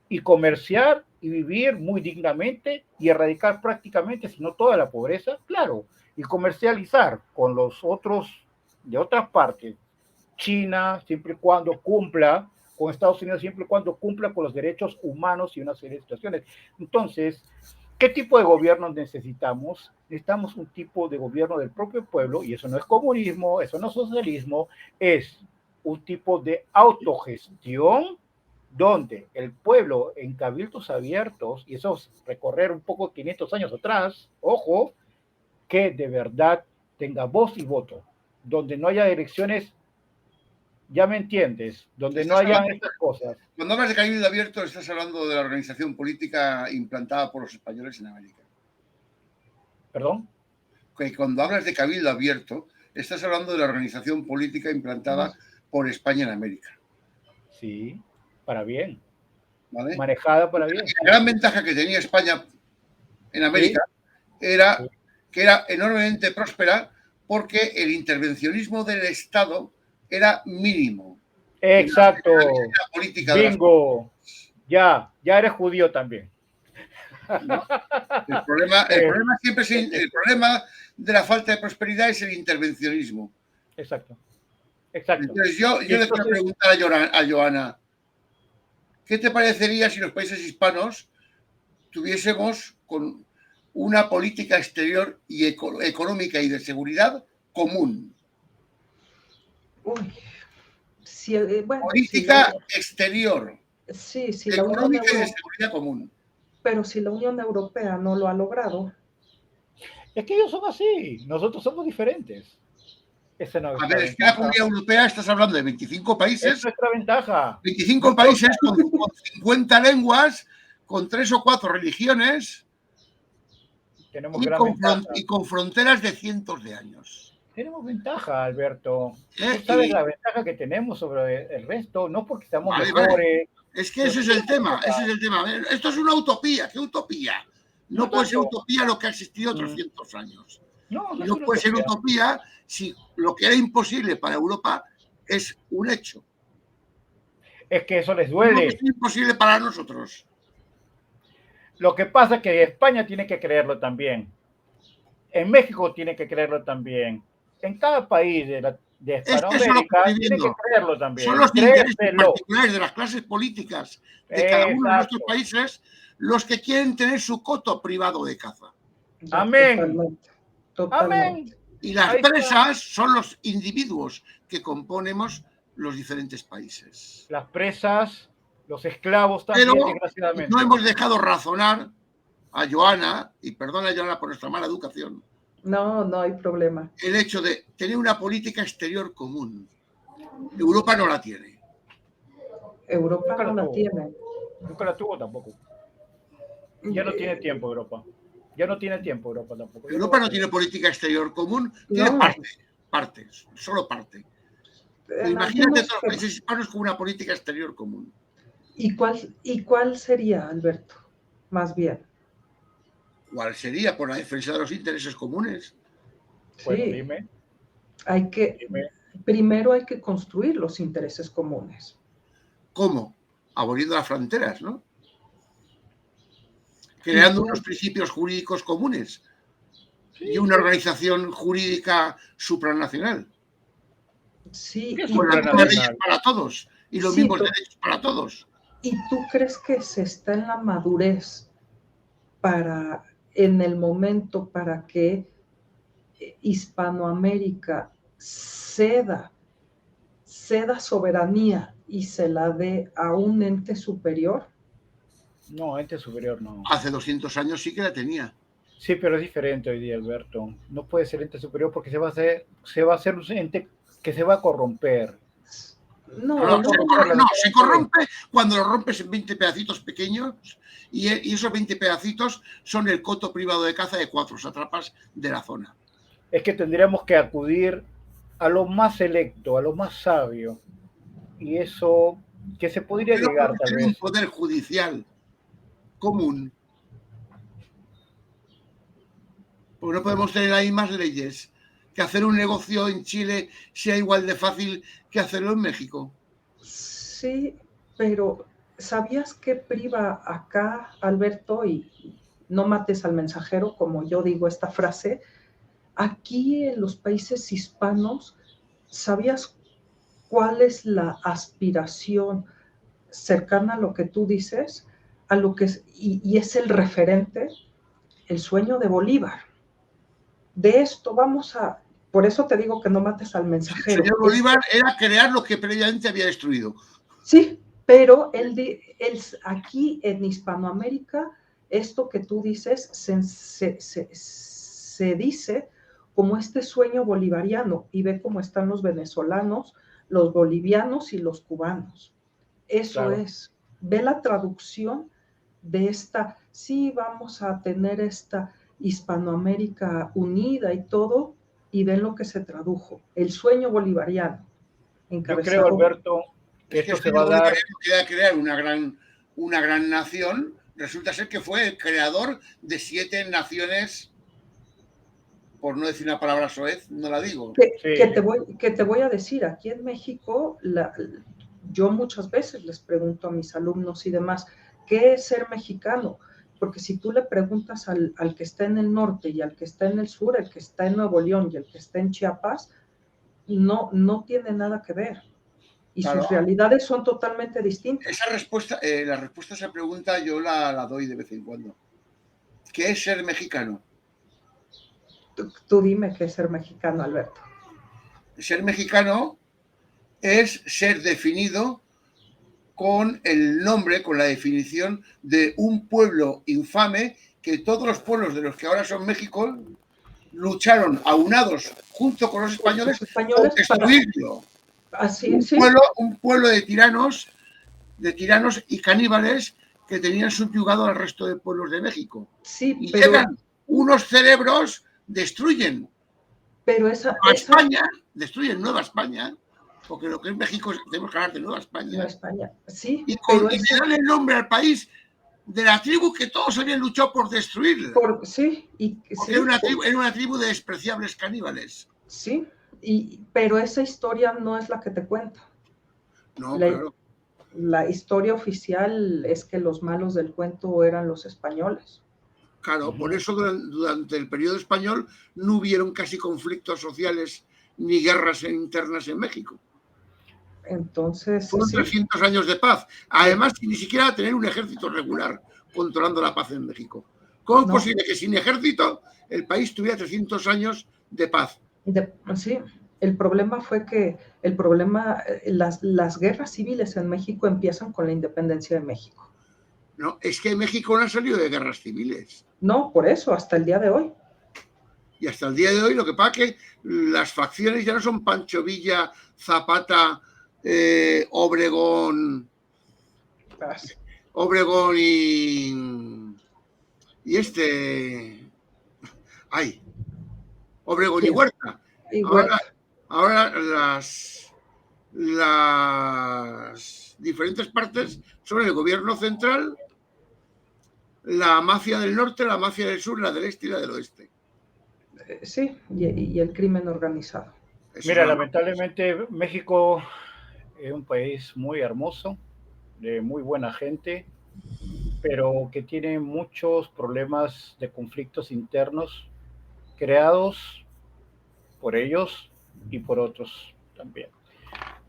y comerciar y vivir muy dignamente y erradicar prácticamente, si no toda la pobreza, claro, y comercializar con los otros de otras partes, China, siempre y cuando cumpla, con Estados Unidos, siempre y cuando cumpla con los derechos humanos y una serie de situaciones. Entonces, ¿qué tipo de gobierno necesitamos? Necesitamos un tipo de gobierno del propio pueblo, y eso no es comunismo, eso no es socialismo, es un tipo de autogestión donde el pueblo en cabildos abiertos, y eso es recorrer un poco 500 años atrás, ojo, que de verdad tenga voz y voto, donde no haya elecciones, ya me entiendes, donde no haya estas cosas. Cuando hablas de cabildo abierto, estás hablando de la organización política implantada por los españoles en América. ¿Perdón? Que cuando hablas de cabildo abierto, estás hablando de la organización política implantada por España en América. Sí, para bien. ¿Vale? Manejada para bien. La gran ventaja que tenía España en América era que era enormemente próspera porque el intervencionismo del Estado era mínimo. Exacto. La política Bingo. Ya eres judío también. ¿No? El problema siempre es el problema de la falta de prosperidad es el intervencionismo. Exacto. Entonces yo le quiero preguntar a Joana, ¿qué te parecería si los países hispanos tuviésemos con una política exterior y económica y de seguridad común? Uy, bueno, política exterior, sí, económica y de seguridad común. Pero si la Unión Europea no lo ha logrado. Es que ellos son así, nosotros somos diferentes. Esa no es a ver, es que la Comunidad Europea estás hablando de 25 países. Es nuestra ventaja. 25 países con 50 lenguas, con 3 o 4 religiones. Tenemos y con fronteras de cientos de años. Tenemos ventaja, Alberto. ¿Tú sabes la ventaja que tenemos sobre el resto? No porque estamos mejores. Vale. Es que ese es el tema, Esto es una utopía. ¿Qué utopía? No puede ser utopía lo que ha existido 300 años. No puede ser utopía si lo que era imposible para Europa es un hecho. Es que eso les duele. No es imposible para nosotros. Lo que pasa es que España tiene que creerlo también. En México tiene que creerlo también. En cada país de Hispanoamérica tiene que creerlo también. Son los intereses particulares de las clases políticas de cada uno de nuestros países los que quieren tener su coto privado de caza. Amén. Totalmente. Amén. Y las presas son los individuos que componemos los diferentes países. Las presas, los esclavos también, pero desgraciadamente. No hemos dejado razonar a Joana, y perdona Joana por nuestra mala educación. No hay problema. El hecho de tener una política exterior común. Europa no la tiene. Europa no la tiene. Nunca la tuvo tampoco. Ya no tiene tiempo Europa. Ya no tiene tiempo Europa tampoco. Europa no tiene política exterior común, tiene partes, solo parte. Imagínate todos los países hispanos con una política exterior común. ¿Y cuál sería, Alberto? Más bien. ¿Cuál sería? Por la defensa de los intereses comunes. Bueno, sí. Dime. Primero hay que construir los intereses comunes. ¿Cómo? Aboliendo las fronteras, ¿no? Creando unos principios jurídicos comunes y una organización jurídica supranacional. Sí. Con las mismas leyes para todos y los mismos derechos para todos. ¿Y tú crees que se está en la madurez en el momento para que Hispanoamérica ceda soberanía y se la dé a un ente superior? No, ente superior no. Hace 200 años sí que la tenía. Sí, pero es diferente hoy día, Alberto. No puede ser ente superior porque se va a hacer un ente que se va a corromper. No, se corrompe cuando lo rompes en 20 pedacitos pequeños y esos 20 pedacitos son el coto privado de caza de 4 sátrapas de la zona. Es que tendríamos que acudir a lo más selecto, a lo más sabio. y eso que se podría Pero llegar tal tener un vez. poder judicial común, porque no podemos tener ahí más leyes, que hacer un negocio en Chile sea igual de fácil que hacerlo en México. Sí, pero ¿sabías qué priva acá, Alberto? Y no mates al mensajero, como yo digo esta frase. Aquí en los países hispanos, ¿sabías cuál es la aspiración cercana a lo que tú dices? A lo que es, y es el referente, el sueño de Bolívar. De esto vamos a, por eso te digo que no mates al mensajero. El señor Bolívar era crear lo que previamente había destruido. Sí, pero aquí en Hispanoamérica, esto que tú dices se dice como este sueño bolivariano, y ve cómo están los venezolanos, los bolivianos y los cubanos. Eso Claro. es, ve la traducción de esta, sí, vamos a tener esta Hispanoamérica unida y todo, y ven lo que se tradujo, el sueño bolivariano, Yo creo, encabezado. Alberto, que Es que el esto se va señor a Bolívar dar. quería crear una gran nación. Resulta ser que fue el creador de 7 naciones, por no decir una palabra soez, no la digo. Que te voy a decir, aquí en México, yo muchas veces les pregunto a mis alumnos y demás, ¿qué es ser mexicano? Porque si tú le preguntas al que está en el norte y al que está en el sur, el que está en Nuevo León y el que está en Chiapas, no tiene nada que ver. Y Claro, sus realidades son totalmente distintas. esa respuesta, la respuesta a esa pregunta yo la doy de vez en cuando. ¿Qué es ser mexicano? Tú dime qué es ser mexicano, Alberto. Ser mexicano es ser definido con el nombre, con la definición de un pueblo infame que todos los pueblos de los que ahora son México lucharon aunados junto con los españoles por destruirlo. Así, sí. Un pueblo de tiranos y caníbales que tenían subyugado al resto de pueblos de México. Sí, y pero, llegan unos cerebros, destruyen pero España, destruyen Nueva España, porque lo que es México tenemos que hablar de Nueva España. Nueva España, sí, y pero le dan el nombre al país de la tribu que todos habían luchado por destruirla. Sí, porque era una tribu de despreciables caníbales. Sí, pero esa historia no es la que te cuenta. No, claro. La historia oficial es que los malos del cuento eran los españoles. Claro, por eso durante el periodo español no hubieron casi conflictos sociales ni guerras internas en México. Entonces, fueron 300 años de paz. Además, ni siquiera tener un ejército regular controlando la paz en México. ¿Cómo es posible que sin ejército el país tuviera 300 años de paz? Sí, el problema fue que las guerras civiles en México empiezan con la independencia de México. No, es que México no ha salido de guerras civiles. No, por eso, hasta el día de hoy. Y hasta el día de hoy lo que pasa es que las facciones ya no son Pancho Villa, Zapata, Obregón y Obregón y Huerta. Ahora las diferentes partes son el gobierno central, la mafia del norte, la mafia del sur, la del este y la del oeste. Sí, y el crimen organizado. Mira, lamentablemente México es un país muy hermoso, de muy buena gente, pero que tiene muchos problemas de conflictos internos creados por ellos y por otros también.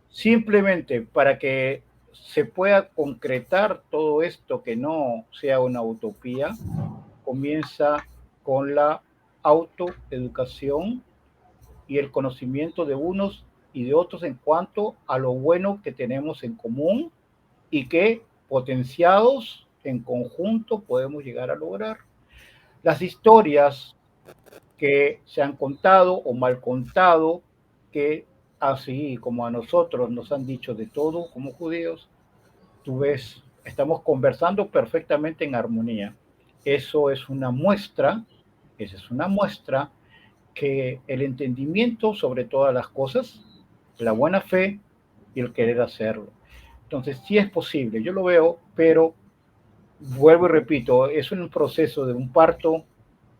Simplemente para que se pueda concretar todo esto, que no sea una utopía, comienza con la autoeducación y el conocimiento de unos y de otros en cuanto a lo bueno que tenemos en común y que potenciados en conjunto podemos llegar a lograr. Las historias que se han contado o mal contado, que así como a nosotros nos han dicho de todo como judíos, tú ves, estamos conversando perfectamente en armonía. Eso es una muestra, esa es una muestra que el entendimiento sobre todas las cosas, la buena fe y el querer hacerlo. Entonces, sí es posible, yo lo veo, pero vuelvo y repito, es un proceso de un parto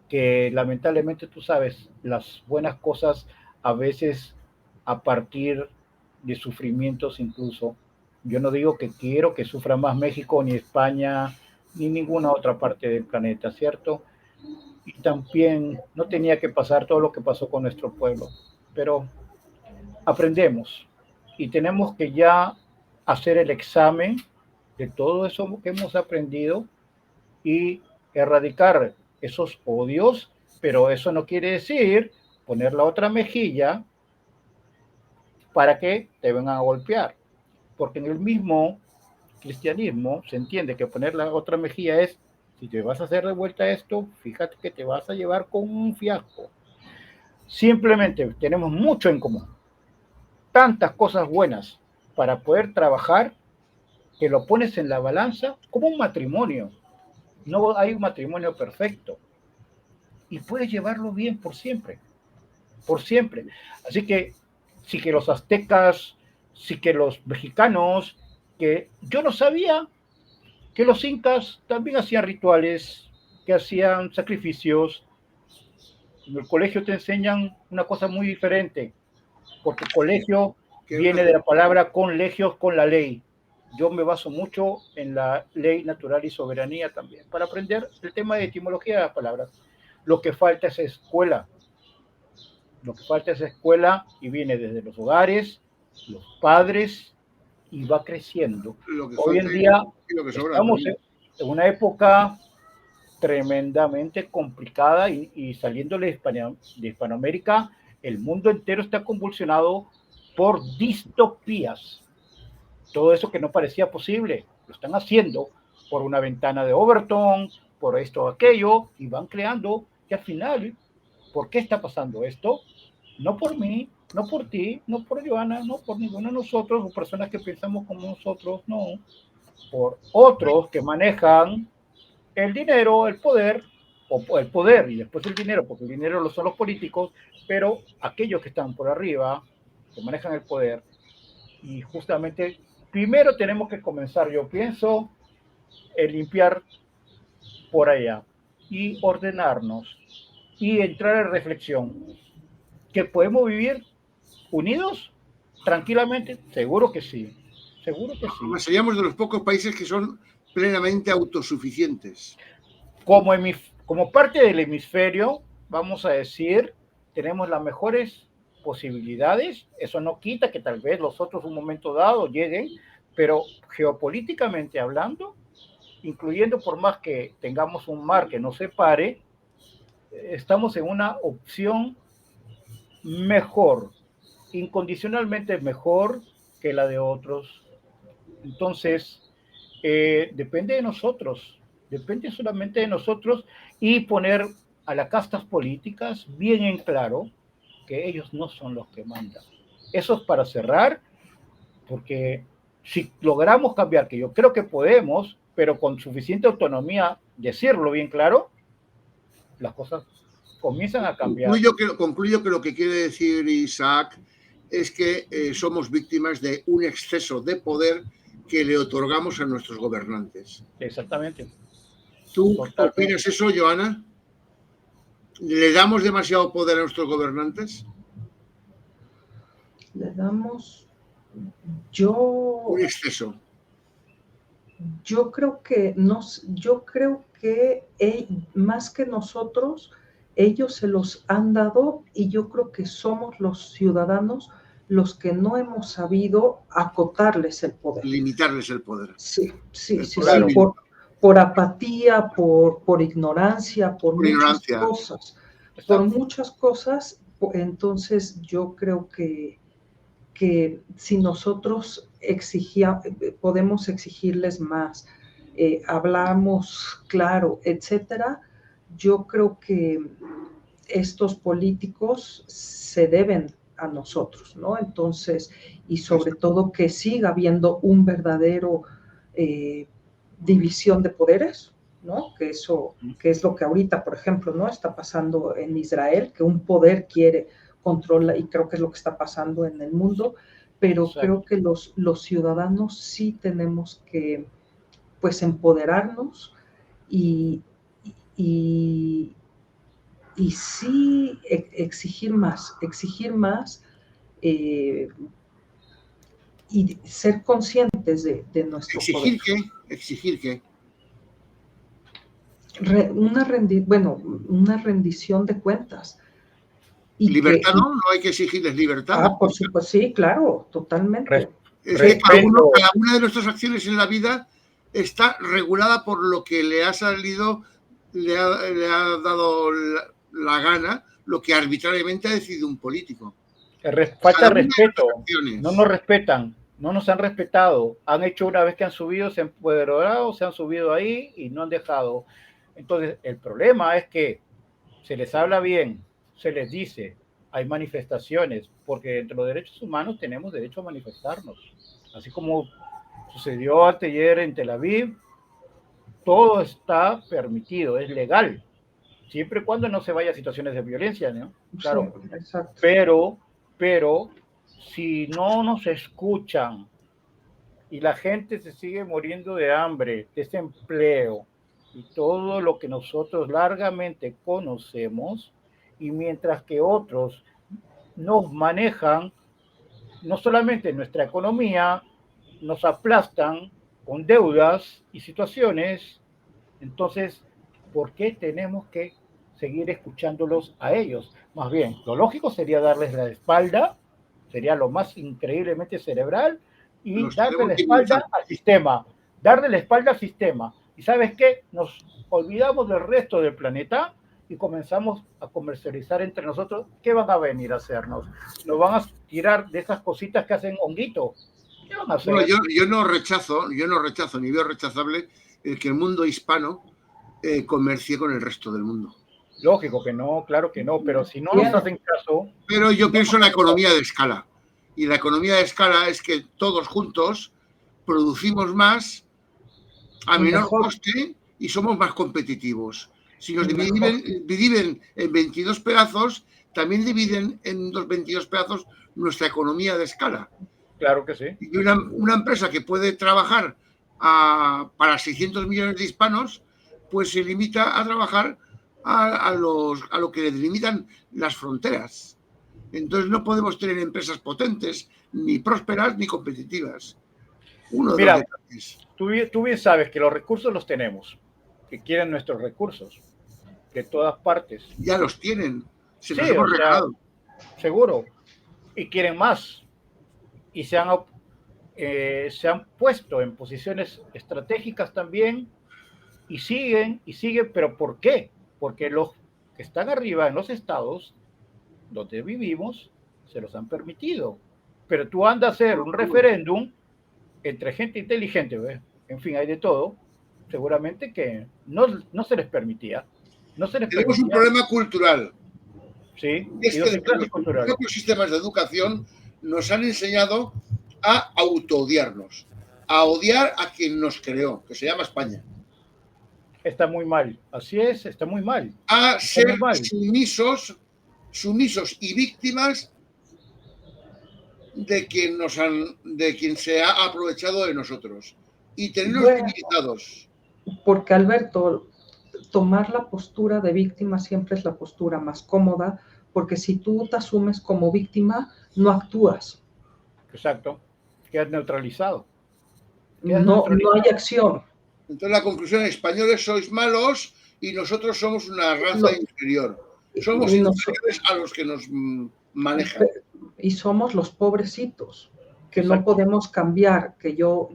que lamentablemente tú sabes, las buenas cosas a veces a partir de sufrimientos incluso. Yo no digo que quiero que sufra más México, ni España, ni ninguna otra parte del planeta, ¿cierto? Y también no tenía que pasar todo lo que pasó con nuestro pueblo, pero aprendemos y tenemos que ya hacer el examen de todo eso que hemos aprendido y erradicar esos odios, pero eso no quiere decir poner la otra mejilla para que te vengan a golpear, porque en el mismo cristianismo se entiende que poner la otra mejilla es, si te vas a hacer de vuelta esto, fíjate que te vas a llevar con un fiasco. Simplemente tenemos mucho en común, tantas cosas buenas para poder trabajar, que lo pones en la balanza como un matrimonio. No hay un matrimonio perfecto y puedes llevarlo bien por siempre, por siempre. Así que sí que los aztecas, sí que los mexicanos, que yo no sabía que los incas también hacían rituales, que hacían sacrificios. En el colegio te enseñan una cosa muy diferente, porque colegio viene de la palabra con legios, con la ley. Yo me baso mucho en la ley natural y soberanía también, para aprender el tema de etimología de las palabras. Lo que falta es escuela. Lo que falta es escuela y viene desde los hogares, los padres y va creciendo. Hoy en día estamos en una época tremendamente complicada y saliendo de Hispanoamérica, el mundo entero está convulsionado por distopías. Todo eso que no parecía posible, lo están haciendo por una ventana de Overton, por esto o aquello, y van creando, y al final, ¿por qué está pasando esto? No por mí, no por ti, no por Joana, no por ninguno de nosotros, o personas que pensamos como nosotros, no, por otros que manejan el dinero, el poder, o el poder y después el dinero, porque el dinero lo son los políticos, pero aquellos que están por arriba, que manejan el poder, y justamente primero tenemos que comenzar, yo pienso, el limpiar por allá y ordenarnos y entrar en reflexión. ¿Que podemos vivir unidos tranquilamente? Seguro que sí, seguro que sí. Seríamos de los pocos países que son plenamente autosuficientes. Como parte del hemisferio, vamos a decir, tenemos las mejores posibilidades. Eso no quita que tal vez los otros un momento dado lleguen, pero geopolíticamente hablando, incluyendo por más que tengamos un mar que nos separe, estamos en una opción mejor, incondicionalmente mejor que la de otros. Entonces, depende de nosotros, depende solamente de nosotros y poner a las castas políticas bien en claro que ellos no son los que mandan. Eso es para cerrar, porque si logramos cambiar, que yo creo que podemos, pero con suficiente autonomía, decirlo bien claro, las cosas comienzan a cambiar. Concluyo que lo que quiere decir Isaac es que somos víctimas de un exceso de poder que le otorgamos a nuestros gobernantes. Exactamente. ¿Tú opinas eso, Joana? ¿Le damos demasiado poder a nuestros gobernantes? Le damos... Un exceso. Yo creo que más que nosotros, ellos se los han dado y yo creo que somos los ciudadanos los que no hemos sabido acotarles el poder. Limitarles el poder. Sí, claro. Por apatía, por ignorancia, por muchas cosas. Por muchas cosas, entonces yo creo que si nosotros podemos exigirles más, hablamos claro, etcétera, yo creo que estos políticos se deben a nosotros, ¿no? Entonces, y sobre todo que siga habiendo un verdadero división de poderes, ¿no? Que es lo que ahorita, por ejemplo, ¿no? Está pasando en Israel, que un poder quiere controlar, y creo que es lo que está pasando en el mundo, pero Exacto. creo que los ciudadanos sí tenemos que, pues, empoderarnos y, y, y sí exigir más eh, y ser conscientes de nuestro poder. Exigir que. Una rendición de cuentas. Libertad, ¿no? No hay que exigirles libertad. Por supuesto, sí, claro, totalmente. Es que cada una de nuestras acciones en la vida está regulada por lo que le ha salido, le ha dado la gana, lo que arbitrariamente ha decidido un político. Falta respeto, no nos respetan, no nos han respetado, han hecho una vez que han subido, se han empoderado, se han subido ahí y no han dejado. Entonces, el problema es que se les habla bien, se les dice, hay manifestaciones, porque entre los derechos humanos tenemos derecho a manifestarnos. Así como sucedió ayer en Tel Aviv, todo está permitido, es legal, siempre y cuando no se vaya a situaciones de violencia, ¿no? Claro, sí, exacto. Pero si no nos escuchan y la gente se sigue muriendo de hambre, desempleo y todo lo que nosotros largamente conocemos, y mientras que otros nos manejan no solamente nuestra economía, nos aplastan con deudas y situaciones, entonces, ¿por qué tenemos que seguir escuchándolos a ellos? Más bien, lo lógico sería darles la espalda, sería lo más increíblemente cerebral, y darle la espalda al sistema, darle la espalda al sistema. ¿Y sabes qué? Nos olvidamos del resto del planeta y comenzamos a comercializar entre nosotros. ¿Qué van a venir a hacernos? ¿Nos van a tirar de esas cositas que hacen honguito? ¿Qué van a hacer? Bueno, yo no rechazo, ni veo rechazable el que el mundo hispano comercie con el resto del mundo. Lógico que no, claro que no, pero si no nos hacen caso... Pero yo pienso en la economía de escala. Y la economía de escala es que todos juntos producimos más a menor coste y somos más competitivos. Si nos dividen en 22 pedazos, también dividen en los 22 pedazos nuestra economía de escala. Claro que sí. Y una empresa que puede trabajar para 600 millones de hispanos, pues se limita a trabajar a lo que le delimitan las fronteras. Entonces no podemos tener empresas potentes, ni prósperas, ni competitivas. Mira, tú bien sabes que los recursos los tenemos, que quieren nuestros recursos, de todas partes. Ya los tienen, sí, los hemos regalado. Seguro, y quieren más. Y se han puesto en posiciones estratégicas también, y siguen, pero ¿por qué? Porque los que están arriba en los estados donde vivimos se los han permitido. Pero tú andas a hacer un referéndum entre gente inteligente, ¿ves? En fin, hay de todo, seguramente que no se les permitía. Tenemos un problema cultural. Sí, es que los propios sistemas de educación nos han enseñado a autoodiarnos, a odiar a quien nos creó, que se llama España. Está muy mal, así es, está muy mal. A ser sumisos y víctimas de quien se ha aprovechado de nosotros y tenerlos limitados. Porque, Alberto, tomar la postura de víctima siempre es la postura más cómoda, porque si tú te asumes como víctima, no actúas. Exacto, quedas neutralizado. No hay acción. Entonces la conclusión es: españoles sois malos y nosotros somos una raza inferior. Somos inferiores a los que nos manejan. Y somos los pobrecitos, que no podemos cambiar, que yo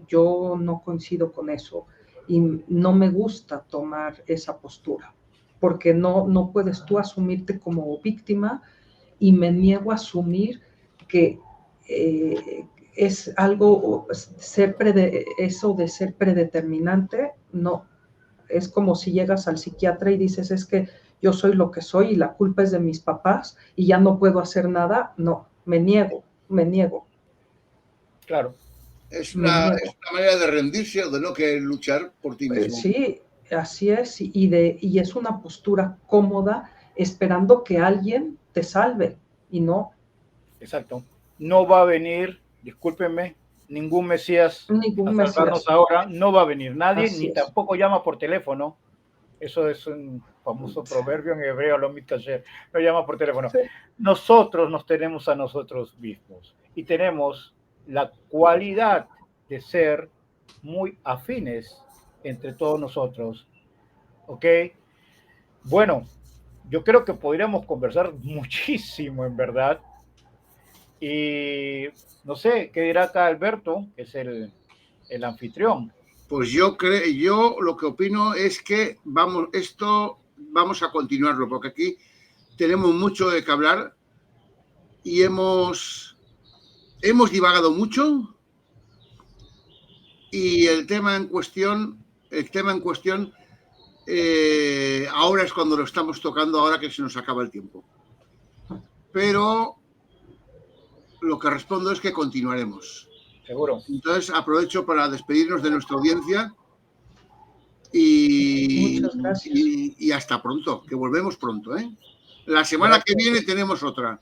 no coincido con eso. Y no me gusta tomar esa postura, porque no puedes tú asumirte como víctima, y me niego a asumir que es algo, eso de ser predeterminante, no. Es como si llegas al psiquiatra y dices, es que yo soy lo que soy y la culpa es de mis papás y ya no puedo hacer nada. No, me niego. Claro. Es una manera de rendirse o de no querer luchar por ti mismo. Sí, así es, y es una postura cómoda esperando que alguien te salve, y no. Exacto. No va a venir discúlpenme, ningún Mesías Ningún a salvarnos Mesías. ahora, no va a venir nadie, Así ni es. tampoco llama por teléfono. Eso es un famoso proverbio en hebreo, lo mitayer, no llama por teléfono. Sí. Nosotros nos tenemos a nosotros mismos y tenemos la cualidad de ser muy afines entre todos nosotros, ¿ok? Bueno, yo creo que podríamos conversar muchísimo, en verdad. Y no sé, ¿qué dirá acá Alberto, que es el anfitrión? Pues yo lo que opino es que vamos a continuarlo, porque aquí tenemos mucho de qué hablar y hemos divagado mucho, y el tema en cuestión ahora es cuando lo estamos tocando, ahora que se nos acaba el tiempo. Pero lo que respondo es que continuaremos. Seguro. Entonces aprovecho para despedirnos de nuestra audiencia y hasta pronto, que volvemos pronto, ¿eh? La semana que viene tenemos otra.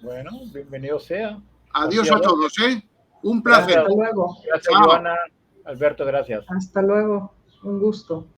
Bueno, bienvenido sea. Adiós a todos, ¿eh? Un placer. Hasta luego. Gracias, Joana. Alberto, gracias. Hasta luego. Un gusto.